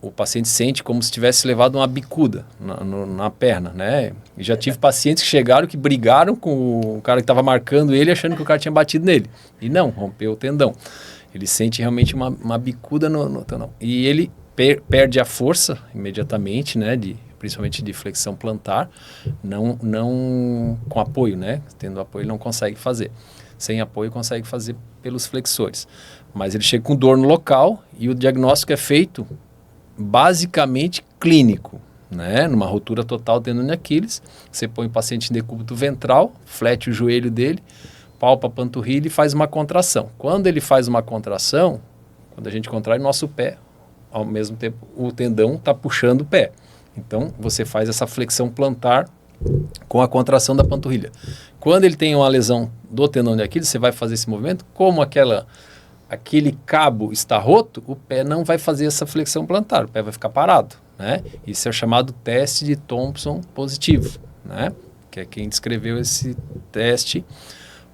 O paciente sente como se tivesse levado uma bicuda na perna, né? E já tive pacientes que chegaram que brigaram com o cara que estava marcando ele, achando que o cara tinha batido nele. E não, rompeu o tendão. Ele sente realmente uma bicuda no tendão. E ele perde a força imediatamente, né? Principalmente de flexão plantar, não com apoio, né? Tendo apoio ele não consegue fazer. Sem apoio consegue fazer pelos flexores. Mas ele chega com dor no local e o diagnóstico é feito basicamente clínico, né? Numa rotura total do tendão de Aquiles, você põe o paciente em decúbito ventral, flete o joelho dele, palpa a panturrilha e faz uma contração. Quando ele faz uma contração, quando a gente contrai o nosso pé, ao mesmo tempo o tendão está puxando o pé. Então você faz essa flexão plantar com a contração da panturrilha. Quando ele tem uma lesão do tendão de Aquiles, você vai fazer esse movimento, como aquele cabo está roto, o pé não vai fazer essa flexão plantar, o pé vai ficar parado, né? Isso é o chamado teste de Thompson positivo, né? Que é quem descreveu esse teste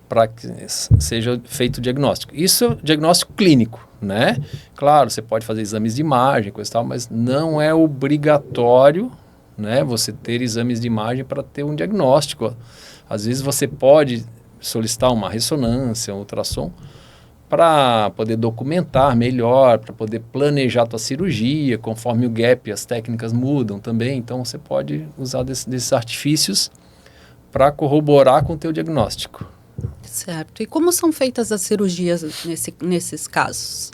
para que seja feito o diagnóstico. Isso é o diagnóstico clínico, né? Claro, você pode fazer exames de imagem, coisa e tal, mas não é obrigatório, né, você ter exames de imagem para ter um diagnóstico. Às vezes você pode solicitar uma ressonância, um ultrassom, para poder documentar melhor, para poder planejar a tua cirurgia, conforme o gap, as técnicas mudam também. Então você pode usar desses artifícios para corroborar com o teu diagnóstico. Certo. E como são feitas as cirurgias nesses casos?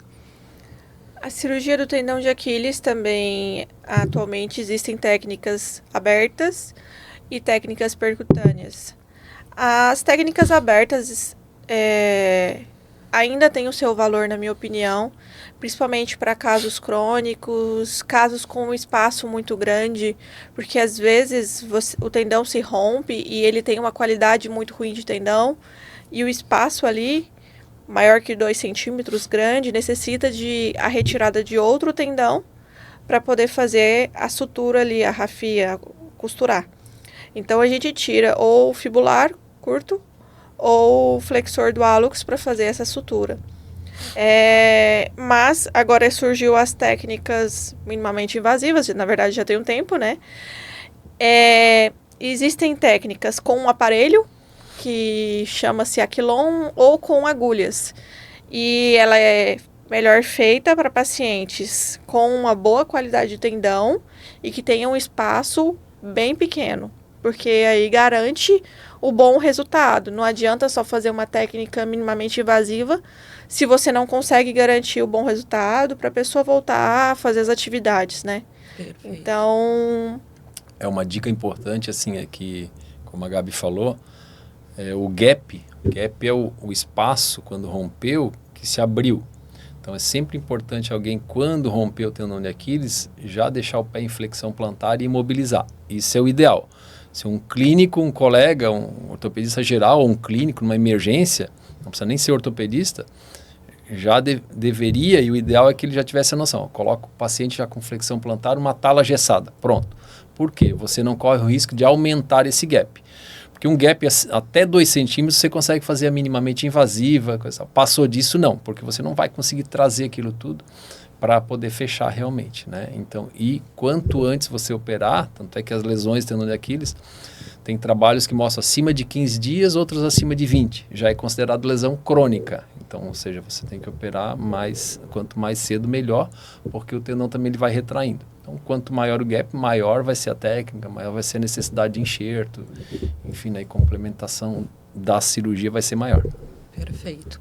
A cirurgia do tendão de Aquiles também, atualmente, existem técnicas abertas e técnicas percutâneas. As técnicas abertas ainda têm o seu valor, na minha opinião, principalmente para casos crônicos, casos com um espaço muito grande, porque às vezes o tendão se rompe e ele tem uma qualidade muito ruim de tendão, e o espaço ali, maior que 2 centímetros, grande, necessita de a retirada de outro tendão para poder fazer a sutura ali, a rafia, costurar. Então a gente tira ou o fibular curto ou o flexor do hálux para fazer essa sutura. Mas agora surgiu as técnicas minimamente invasivas, na verdade já tem um tempo, né? Existem técnicas com um aparelho, que chama-se Aquilon, ou com agulhas. E ela é melhor feita para pacientes com uma boa qualidade de tendão e que tenham um espaço bem pequeno, porque aí garante o bom resultado. Não adianta só fazer uma técnica minimamente invasiva se você não consegue garantir o bom resultado para a pessoa voltar a fazer as atividades, né? Perfeito. Então... É uma dica importante, assim, é que, como a Gabi falou, o gap é o espaço, quando rompeu, que se abriu. Então é sempre importante alguém, quando romper o tendão de Aquiles, já deixar o pé em flexão plantar e imobilizar. Isso é o ideal. Se um clínico, um colega, um ortopedista geral ou um clínico, numa emergência, não precisa nem ser ortopedista, já deveria, e o ideal é que ele já tivesse a noção. Coloca o paciente já com flexão plantar, uma tala gessada. Pronto. Por quê? Você não corre o risco de aumentar esse gap. Porque um gap até 2 centímetros você consegue fazer a minimamente invasiva, passou disso não, porque você não vai conseguir trazer aquilo tudo para poder fechar realmente, né? Então, e quanto antes você operar, tanto é que as lesões tendão de Aquiles, tem trabalhos que mostram acima de 15 dias, outros acima de 20, já é considerado lesão crônica. Então, ou seja, você tem que operar quanto mais cedo melhor, porque o tendão também ele vai retraindo. Então, quanto maior o gap, maior vai ser a técnica, maior vai ser a necessidade de enxerto, enfim, a complementação da cirurgia vai ser maior. Perfeito.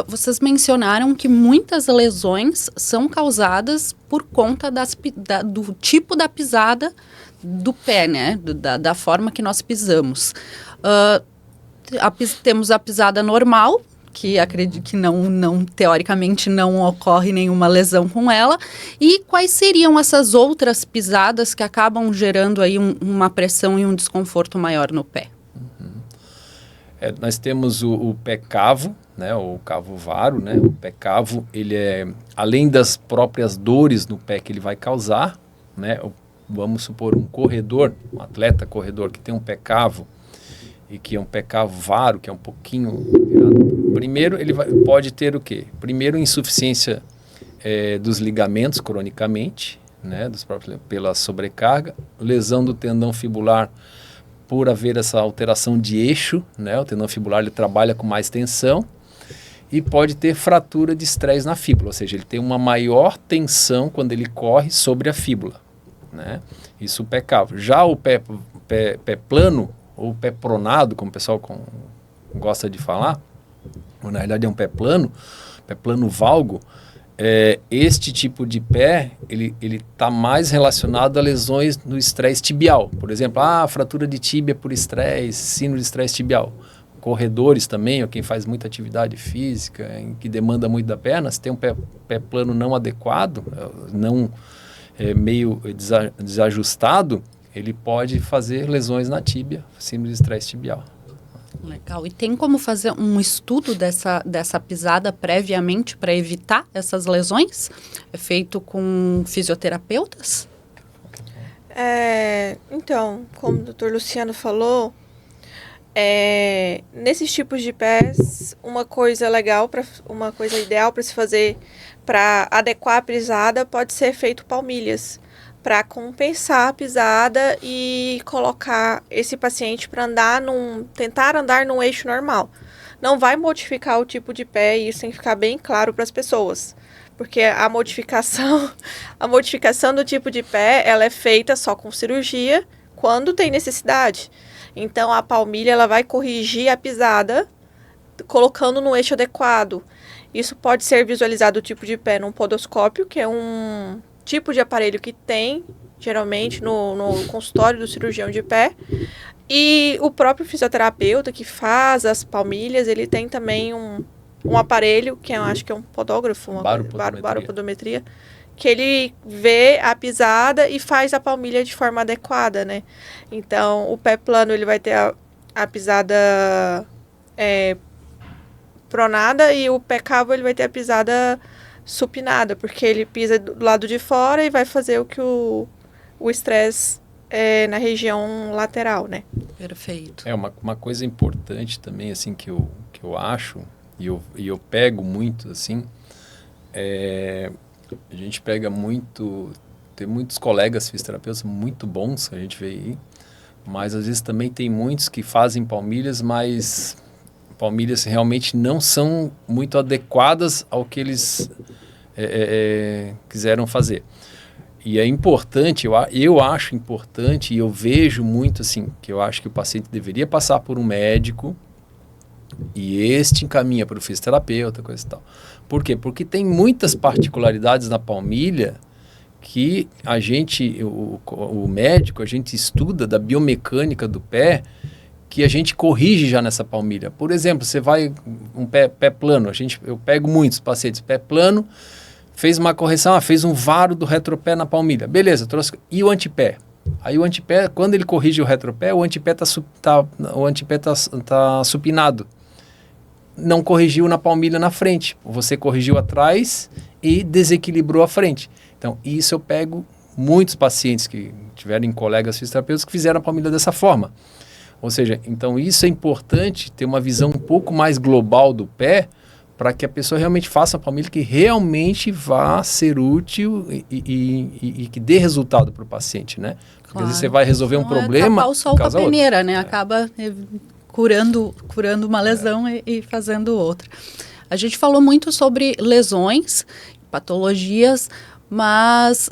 Vocês mencionaram que muitas lesões são causadas por conta do tipo da pisada do pé, né? Da forma que nós pisamos. Temos a pisada normal, que acredito que teoricamente não ocorre nenhuma lesão com ela. E quais seriam essas outras pisadas que acabam gerando aí uma pressão e um desconforto maior no pé? Nós temos o pé cavo, né, o cavo varo, né? O pé cavo, ele além das próprias dores no pé que ele vai causar, né? Vamos supor um atleta corredor que tem um pé cavo e que é um pé cavo varo, que é um pouquinho virado. Primeiro, ele pode ter o quê? Primeiro, insuficiência dos ligamentos cronicamente, né? Pela sobrecarga, lesão do tendão fibular por haver essa alteração de eixo, né? O tendão fibular ele trabalha com mais tensão e pode ter fratura de estresse na fíbula, ou seja, ele tem uma maior tensão quando ele corre sobre a fíbula, né? Isso o pé cavo. Já o pé plano ou pé pronado, como o pessoal gosta de falar, ou na realidade é um pé plano valgo, este tipo de pé, ele está mais relacionado a lesões no estresse tibial. Por exemplo, fratura de tíbia por estresse, síndrome de estresse tibial. Corredores também, ou quem faz muita atividade física, que demanda muito da perna, se tem um pé plano não adequado, meio desajustado, ele pode fazer lesões na tíbia, síndrome de estresse tibial. Legal. E tem como fazer um estudo dessa pisada previamente para evitar essas lesões? É feito com fisioterapeutas? Então, como o Dr. Luciano falou, nesses tipos de pés, uma coisa ideal para se fazer para adequar a pisada pode ser feito palmilhas, para compensar a pisada e colocar esse paciente para tentar andar num eixo normal. Não vai modificar o tipo de pé, e isso tem que ficar bem claro para as pessoas. Porque a modificação do tipo de pé, ela é feita só com cirurgia quando tem necessidade. Então, a palmilha ela vai corrigir a pisada, colocando no eixo adequado. Isso pode ser visualizado o tipo de pé num podoscópio, que é um tipo de aparelho que tem, geralmente, no consultório do cirurgião de pé. E o próprio fisioterapeuta que faz as palmilhas, ele tem também um aparelho, que eu acho que é um podógrafo, uma baropodometria, que ele vê a pisada e faz a palmilha de forma adequada, né? Então, o pé plano, ele vai ter a pisada pronada, e o pé cavo, ele vai ter a pisada supinada, porque ele pisa do lado de fora e vai fazer o que o estresse na região lateral, né? Perfeito. Uma coisa importante também, assim, que eu acho, e eu pego muito, assim, a gente pega muito, tem muitos colegas fisioterapeutas muito bons que a gente vê aí, mas às vezes também tem muitos que fazem palmilhas, mas palmilhas realmente não são muito adequadas ao que eles quiseram fazer. E é importante, eu acho importante, e eu vejo muito assim, que eu acho que o paciente deveria passar por um médico e este encaminha para o fisioterapeuta, coisa e tal. Por quê? Porque tem muitas particularidades na palmilha que o médico, a gente estuda da biomecânica do pé, que a gente corrige já nessa palmilha. Por exemplo, você vai um pé plano, eu pego muitos pacientes, pé plano, fez uma correção, fez um varo do retropé na palmilha. Beleza, trouxe. E o antepé? Aí o antepé, quando ele corrige o retropé, o antepé tá supinado. Não corrigiu na palmilha na frente. Você corrigiu atrás e desequilibrou a frente. Então, isso eu pego muitos pacientes que tiveram colegas fisioterapeutas que fizeram a palmilha dessa forma. Ou seja, então isso é importante, ter uma visão um pouco mais global do pé, para que a pessoa realmente faça a palmilha que realmente vá ser útil e que dê resultado para o paciente, né? Porque às vezes você vai resolver um problema... Tapar o sol com a peneira, né? Acaba curando uma lesão e fazendo outra. A gente falou muito sobre lesões, patologias, mas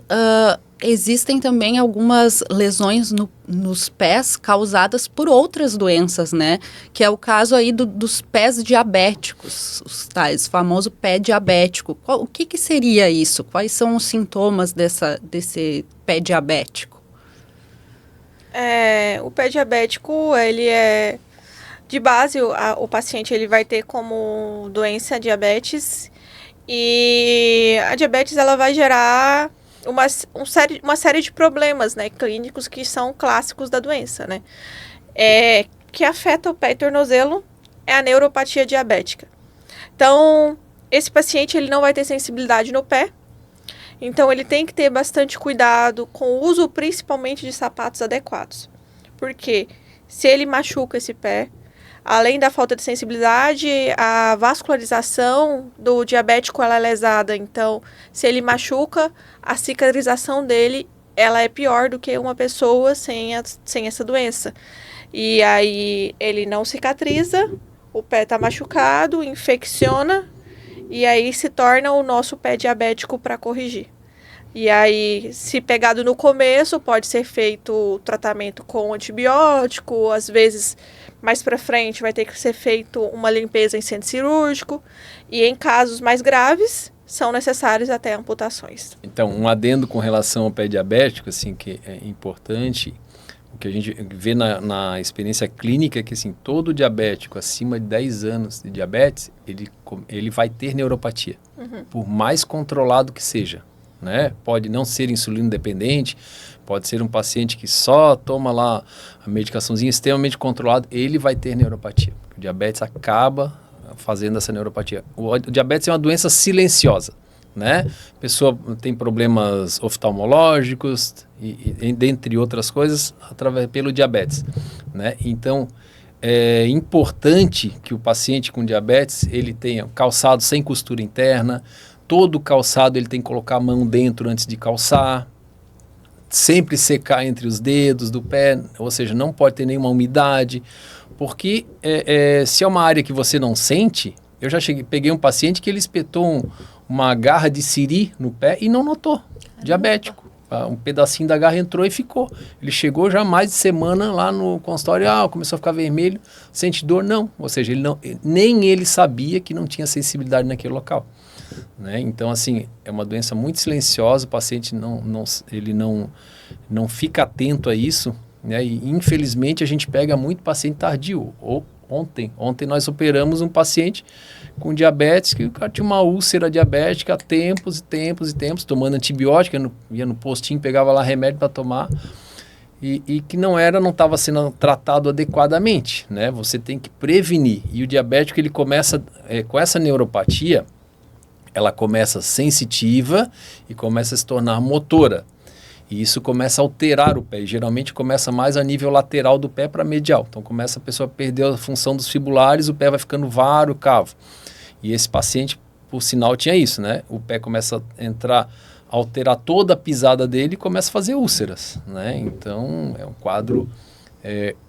existem também algumas lesões nos pés causadas por outras doenças, né? Que é o caso aí dos pés diabéticos, os tais, famoso pé diabético. O que seria isso? Quais são os sintomas desse pé diabético? O pé diabético, ele é... De base, o paciente ele vai ter como doença diabetes, e a diabetes ela vai gerar uma série de problemas, né, clínicos que são clássicos da doença, né? Que afeta o pé e tornozelo é a neuropatia diabética. Então, esse paciente ele não vai ter sensibilidade no pé, então ele tem que ter bastante cuidado com o uso principalmente de sapatos adequados. Porque se ele machuca esse pé, além da falta de sensibilidade, a vascularização do diabético ela é lesada. Então, se ele machuca, a cicatrização dele ela é pior do que uma pessoa sem essa doença. E aí ele não cicatriza, o pé está machucado, infecciona, e aí se torna o nosso pé diabético para corrigir. E aí, se pegado no começo, pode ser feito o tratamento com antibiótico, às vezes mais para frente vai ter que ser feito uma limpeza em centro cirúrgico, e em casos mais graves são necessárias até amputações. Então, um adendo com relação ao pé diabético, assim, que é importante, o que a gente vê na experiência clínica é que, assim, todo diabético acima de 10 anos de diabetes, ele vai ter neuropatia, por mais controlado que seja. né? Pode não ser insulino dependente, pode ser um paciente que só toma lá a medicaçãozinha extremamente controlada, ele vai ter neuropatia. O diabetes acaba fazendo essa neuropatia. O diabetes é uma doença silenciosa, né? A pessoa tem problemas oftalmológicos e dentre outras coisas pelo diabetes, né? Então é importante que o paciente com diabetes ele tenha calçado sem costura interna, todo calçado ele tem que colocar a mão dentro antes de calçar, sempre secar entre os dedos do pé, ou seja, não pode ter nenhuma umidade, porque se é uma área que você não sente, eu já peguei um paciente que ele espetou uma garra de siri no pé e não notou, diabético. Um pedacinho da garra entrou e ficou. Ele chegou já mais de semana lá no consultório, começou a ficar vermelho, sente dor? Não. Ou seja, nem ele sabia que não tinha sensibilidade naquele local. Né? Então, assim, é uma doença muito silenciosa, o paciente não fica atento a isso, né? E infelizmente a gente pega muito paciente tardio. Ontem nós operamos um paciente com diabetes, que o cara tinha uma úlcera diabética há tempos e tempos e tempos, tomando antibiótico, ia no postinho, pegava lá remédio para tomar, e que não estava sendo tratado adequadamente, né? Você tem que prevenir. E o diabético, ele começa, com essa neuropatia, ela começa sensitiva e começa a se tornar motora. E isso começa a alterar o pé. E geralmente começa mais a nível lateral do pé para medial. Então começa a pessoa a perder a função dos fibulares, o pé vai ficando varo, cavo. E esse paciente, por sinal, tinha isso, né? O pé começa a entrar, alterar toda a pisada dele e começa a fazer úlceras, né? Então é um quadro...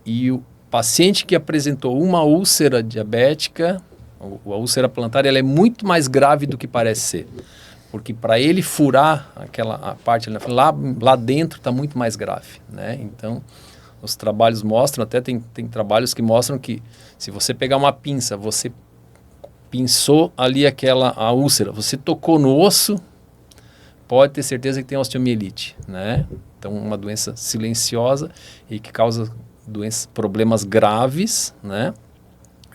e o paciente que apresentou uma úlcera diabética, a úlcera plantar, ela é muito mais grave do que parece ser. Porque para ele furar a parte lá dentro está muito mais grave, né? Então, os trabalhos mostram, até tem trabalhos que mostram que se você pegar uma pinça, você pinçou ali a úlcera, você tocou no osso, pode ter certeza que tem osteomielite, né? Então, uma doença silenciosa e que causa problemas graves, né?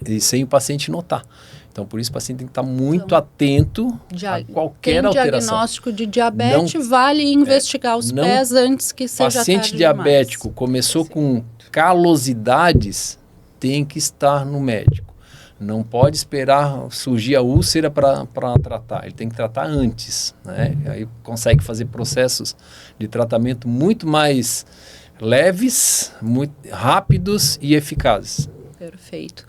E sem o paciente notar. Então, por isso o paciente tem que estar muito atento a qualquer alteração. Tem diagnóstico de diabetes, vale investigar os pés antes que seja tarde paciente diabético demais. Começou com calosidades, tem que estar no médico. Não pode esperar surgir a úlcera para tratar, ele tem que tratar antes, né? Aí consegue fazer processos de tratamento muito mais leves, muito rápidos e eficazes. Perfeito.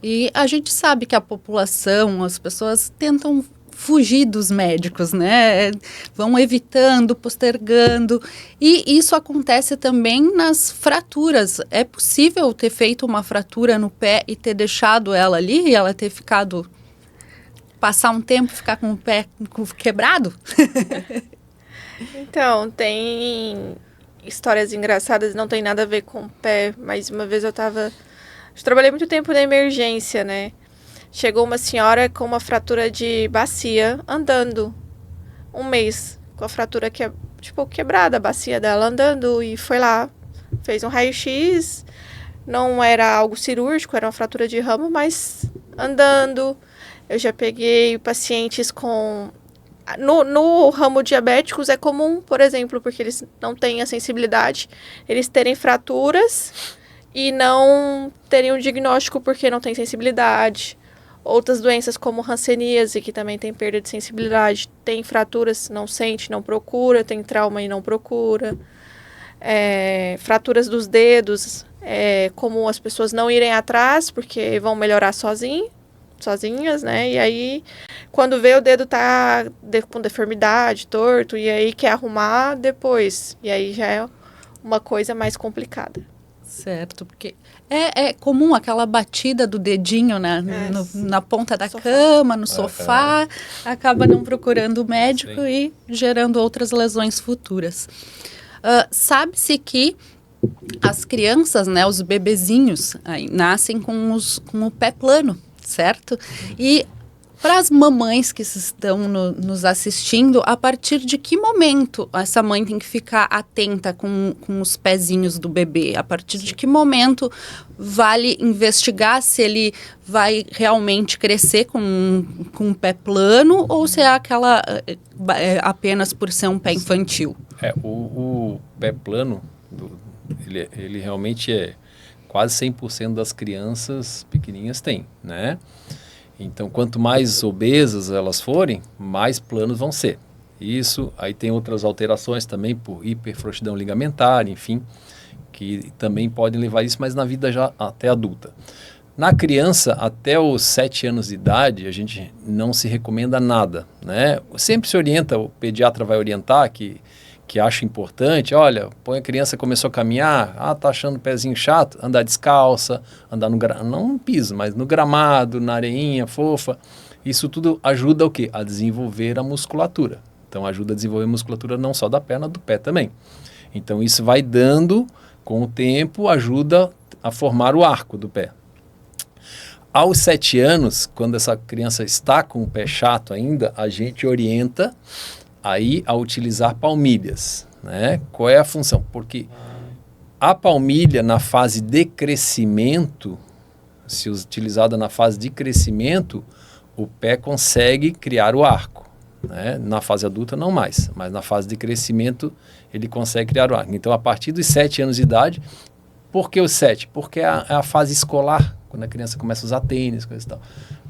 E a gente sabe que a população, as pessoas tentam fugir dos médicos, né? Vão evitando, postergando. E isso acontece também nas fraturas. É possível ter feito uma fratura no pé e ter deixado ela ali e ela ter ficado... Passar um tempo e ficar com o pé quebrado? Então, tem histórias engraçadas, não tem nada a ver com o pé. Mas uma vez eu trabalhei muito tempo na emergência, né? Chegou uma senhora com uma fratura de bacia andando. Um mês com a fratura quebrada, a bacia dela andando. E foi lá, fez um raio-x. Não era algo cirúrgico, era uma fratura de ramo, mas andando. Eu já peguei pacientes com... No ramo diabéticos é comum, por exemplo, porque eles não têm a sensibilidade, eles terem fraturas... e não terem um diagnóstico porque não tem sensibilidade. Outras doenças como hanseníase, que também tem perda de sensibilidade, tem fraturas, não sente, não procura, tem trauma e não procura. Fraturas dos dedos, comum as pessoas não irem atrás porque vão melhorar sozinhas, né? E aí, quando vê o dedo tá com deformidade, torto, e aí quer arrumar depois. E aí já é uma coisa mais complicada. Certo, porque é comum aquela batida do dedinho na ponta da cama, no sofá, acaba não procurando o médico e gerando outras lesões futuras. Sabe-se que as crianças, né, os bebezinhos, nascem com o pé plano, certo? E Para as mamães que estão nos assistindo, a partir de que momento essa mãe tem que ficar atenta com os pezinhos do bebê? A partir de que momento vale investigar se ele vai realmente crescer com um pé plano ou se é aquela apenas por ser um pé infantil? O pé plano, ele realmente quase 100% das crianças pequenininhas têm, né? Então, quanto mais obesas elas forem, mais planos vão ser. Isso, aí tem outras alterações também por hiperfrouxidão ligamentar, enfim, que também podem levar isso, mas na vida já até adulta. Na criança, até os 7 anos de idade, a gente não se recomenda nada, né? Sempre se orienta, o pediatra vai orientar que acha importante, olha, põe a criança, começou a caminhar, tá achando o pezinho chato, andar descalça, andar não no piso, mas no gramado, na areinha fofa, isso tudo ajuda o quê? A desenvolver a musculatura. Então ajuda a desenvolver a musculatura não só da perna, do pé também. Então isso vai dando, com o tempo, ajuda a formar o arco do pé. Aos 7 anos, quando essa criança está com o pé chato ainda, a gente orienta aí a utilizar palmilhas, né? Qual é a função? Porque a palmilha na fase de crescimento, se utilizada na fase de crescimento, o pé consegue criar o arco, né? Na fase adulta não mais, mas na fase de crescimento ele consegue criar o arco. Então a partir dos 7 anos de idade, por que os 7? Porque é a fase escolar, quando a criança começa a usar tênis, coisa e tal.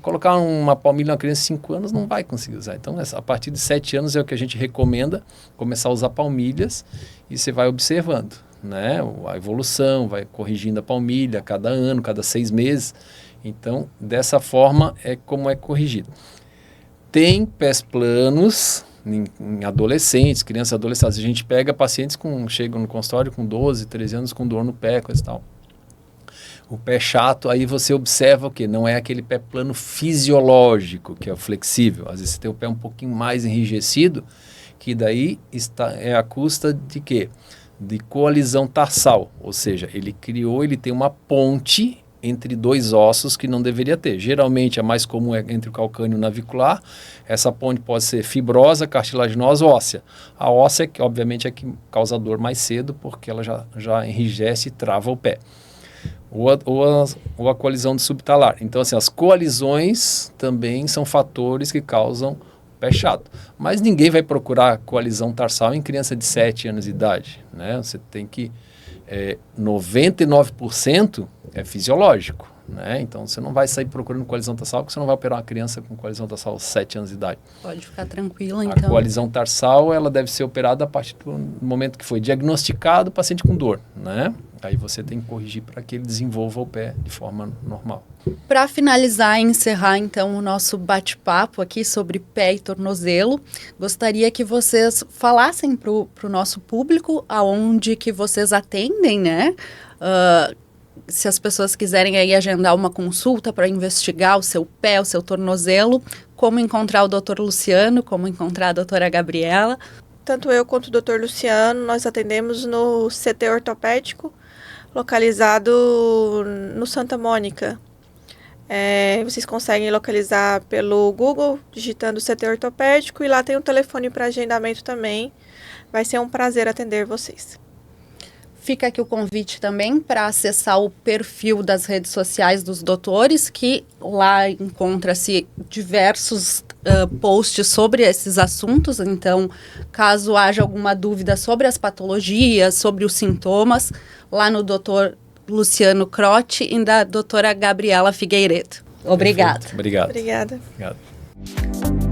Colocar uma palmilha na criança de 5 anos não vai conseguir usar. Então, a partir de 7 anos é o que a gente recomenda, começar a usar palmilhas e você vai observando, né? A evolução, vai corrigindo a palmilha a cada ano, cada 6 meses. Então, dessa forma é como é corrigido. Tem pés planos em adolescentes, crianças e adolescentes. A gente pega pacientes chegam no consultório com 12, 13 anos com dor no pé, coisa e tal. O pé chato, aí você observa o quê? Não é aquele pé plano fisiológico, que é o flexível. Às vezes você tem o pé um pouquinho mais enrijecido, que daí é a custa de quê? De coalizão tarsal. Ou seja, ele tem uma ponte entre 2 ossos que não deveria ter. Geralmente, a mais comum é entre o calcâneo e o navicular. Essa ponte pode ser fibrosa, cartilaginosa ou óssea. A óssea, que obviamente é que causa dor mais cedo, porque ela já enrijece e trava o pé. Ou a colisão subtalar. Então, assim, as colisões também são fatores que causam pé chato. Mas ninguém vai procurar colisão tarsal em criança de 7 anos de idade, né? Você tem que... 99% é fisiológico, né? Então, você não vai sair procurando colisão tarsal, porque você não vai operar uma criança com colisão tarsal aos 7 anos de idade. Pode ficar tranquila, então. A colisão tarsal, ela deve ser operada a partir do momento que foi diagnosticado o paciente com dor, né? Aí você tem que corrigir para que ele desenvolva o pé de forma normal. Para finalizar e encerrar, então, o nosso bate-papo aqui sobre pé e tornozelo, gostaria que vocês falassem para o nosso público aonde que vocês atendem, né? Se as pessoas quiserem aí agendar uma consulta para investigar o seu pé, o seu tornozelo, como encontrar o Dr. Luciano, como encontrar a doutora Gabriela. Tanto eu quanto o Dr. Luciano, nós atendemos no CT ortopédico, localizado no Santa Mônica. Vocês conseguem localizar pelo Google, digitando CT ortopédico, e lá tem um telefone para agendamento também. Vai ser um prazer atender vocês. Fica aqui o convite também para acessar o perfil das redes sociais dos doutores, que lá encontra-se diversos posts sobre esses assuntos. Então, caso haja alguma dúvida sobre as patologias, sobre os sintomas, lá no Dr. Luciano Crotti e da doutora Gabriela Figueiredo. Obrigada. Obrigado. Obrigada. Obrigado.